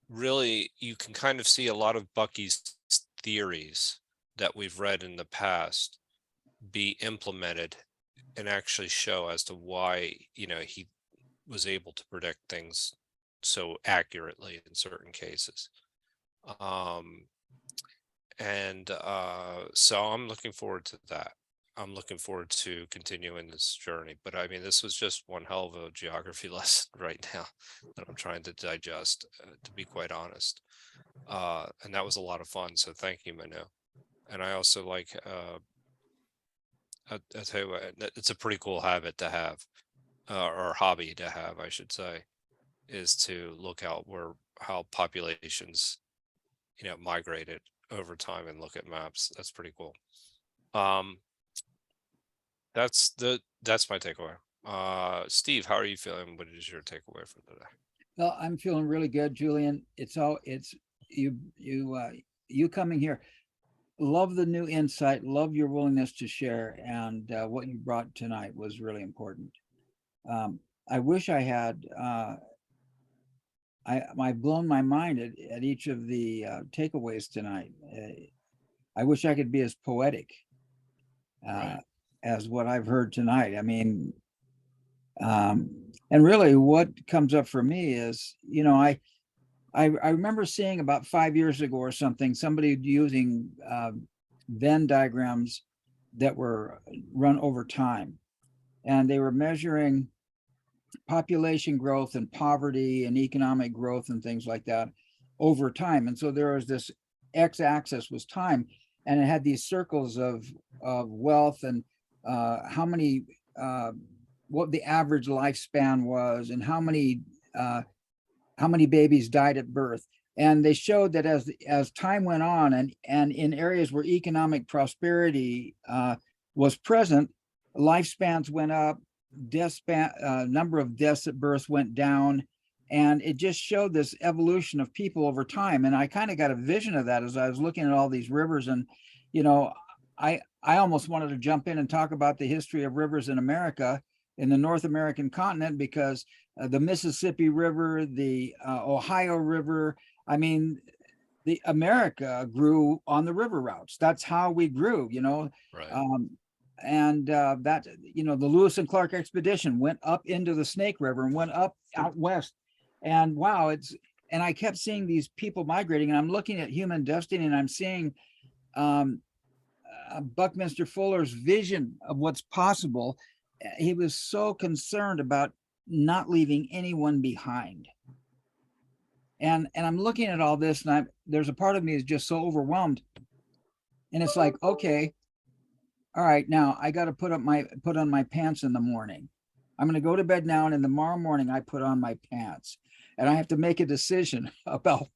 really, you can kind of see a lot of Bucky's theories that we've read in the past be implemented and actually show as to why, he was able to predict things so accurately in certain cases. So I'm looking forward to that. I'm looking forward to continuing this journey. But I mean, this was just one hell of a geography lesson right now that I'm trying to digest, to be quite honest. And that was a lot of fun. So thank you, Manu. And I also like, I'll tell you what, it's a pretty cool habit to have, or hobby to have, I should say, is to look out how populations, migrated over time and look at maps. That's pretty cool. That's my takeaway. Steve, how are you feeling? What is your takeaway for today? Well, I'm feeling really good, Julian. It's you coming here. Love the new insight, love your willingness to share, and what you brought tonight was really important. I wish I had, I've blown my mind at each of the takeaways tonight. I wish I could be as poetic Right. as what I've heard tonight. I mean, and really what comes up for me is, I remember seeing about 5 years ago or something, somebody using Venn diagrams that were run over time. And they were measuring population growth and poverty and economic growth and things like that over time. And so there was this x-axis was time, and it had these circles of wealth and how many, what the average lifespan was, and how many babies died at birth. And they showed that as time went on, and in areas where economic prosperity was present, lifespans went up, number of deaths at birth went down, and it just showed this evolution of people over time. And I kind of got a vision of that as I was looking at all these rivers. And I almost wanted to jump in and talk about the history of rivers in America, in the North American continent, because the Mississippi River, the Ohio River, I mean, the America grew on the river routes. That's how we grew, Right. That, the Lewis and Clark expedition went up into the Snake River and went up out west. And wow, and I kept seeing these people migrating, and I'm looking at human destiny, and I'm seeing Buckminster Fuller's vision of what's possible. He was so concerned about not leaving anyone behind. And I'm looking at all this, and there's a part of me is just so overwhelmed. And it's like, okay, All right, now I got to put on my pants in the morning. I'm going to go to bed now, and in tomorrow morning I put on my pants, and I have to make a decision about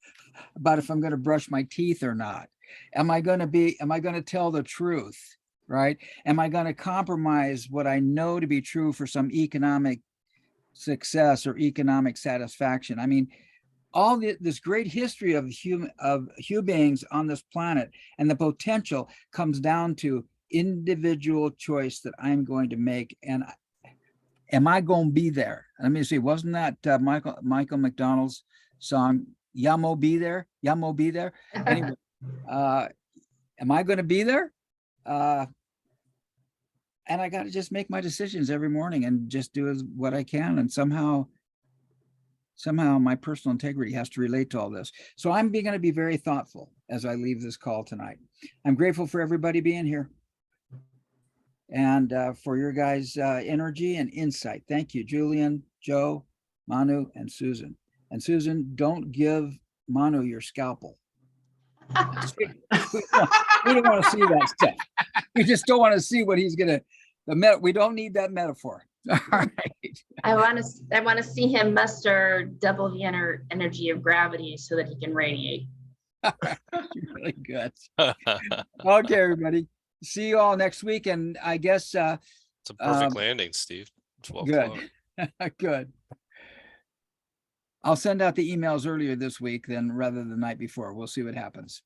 if I'm going to brush my teeth or not. Am I going to tell the truth, right? Am I going to compromise what I know to be true for some economic success or economic satisfaction? I mean, all this great history of human beings on this planet, and the potential comes down to individual choice that I'm going to make. And am I going to be there? Let me see. Wasn't that Michael McDonald's song? Yamo be there. Yamo be there. Anyway, am I going to be there? And I got to just make my decisions every morning and just do what I can. And somehow my personal integrity has to relate to all this. So I'm going to be very thoughtful as I leave this call tonight. I'm grateful for everybody being here and for your guys' energy and insight. Thank you, Julian, Joe, Manu, and Susan. And Susan, don't give Manu your scalpel. We don't want to see that stuff. We just don't want to see what he's gonna. We don't need that metaphor. All right. I want to see him muster double the energy of gravity so that he can radiate. Really good. Okay, everybody. See you all next week, and I guess It's a perfect landing, Steve. It's well good. flown. Good. I'll send out the emails earlier this week than rather than the night before. We'll see what happens.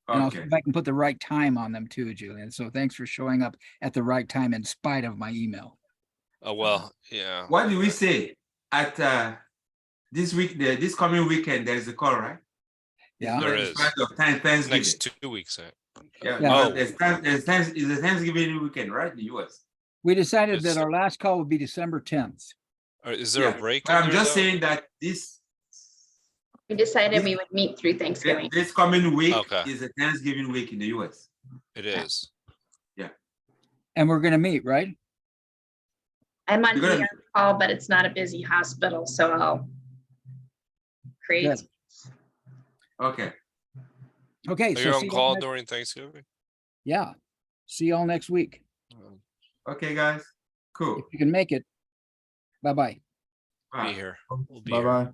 And I'll see Okay. if I can put the right time on them too, Julian. So thanks for showing up at the right time in spite of my email. Oh, well, yeah. What do we say at this week? This coming weekend, there is a call, right? Yeah. There It's is. part of Thanksgiving. Next 2 weeks. Yeah, Yeah. Oh. it's a Thanksgiving weekend, right? In the US. We decided It's- that our last call would be December 10th. Is there Yeah, a break? But in I'm there, just though? saying that this We decided we would meet through Thanksgiving. this coming week Okay. is a Thanksgiving week in the US. It is. And we're going to meet, right? I'm on You're gonna- ER call, but it's not a busy hospital, so I'll create. Good. Okay. Okay. Are So you see on y'all call next- during Thanksgiving? yeah. See y'all next week. Okay, guys. Cool. If you can make it. Bye-bye. Be Bye. here. We'll be Bye here. bye.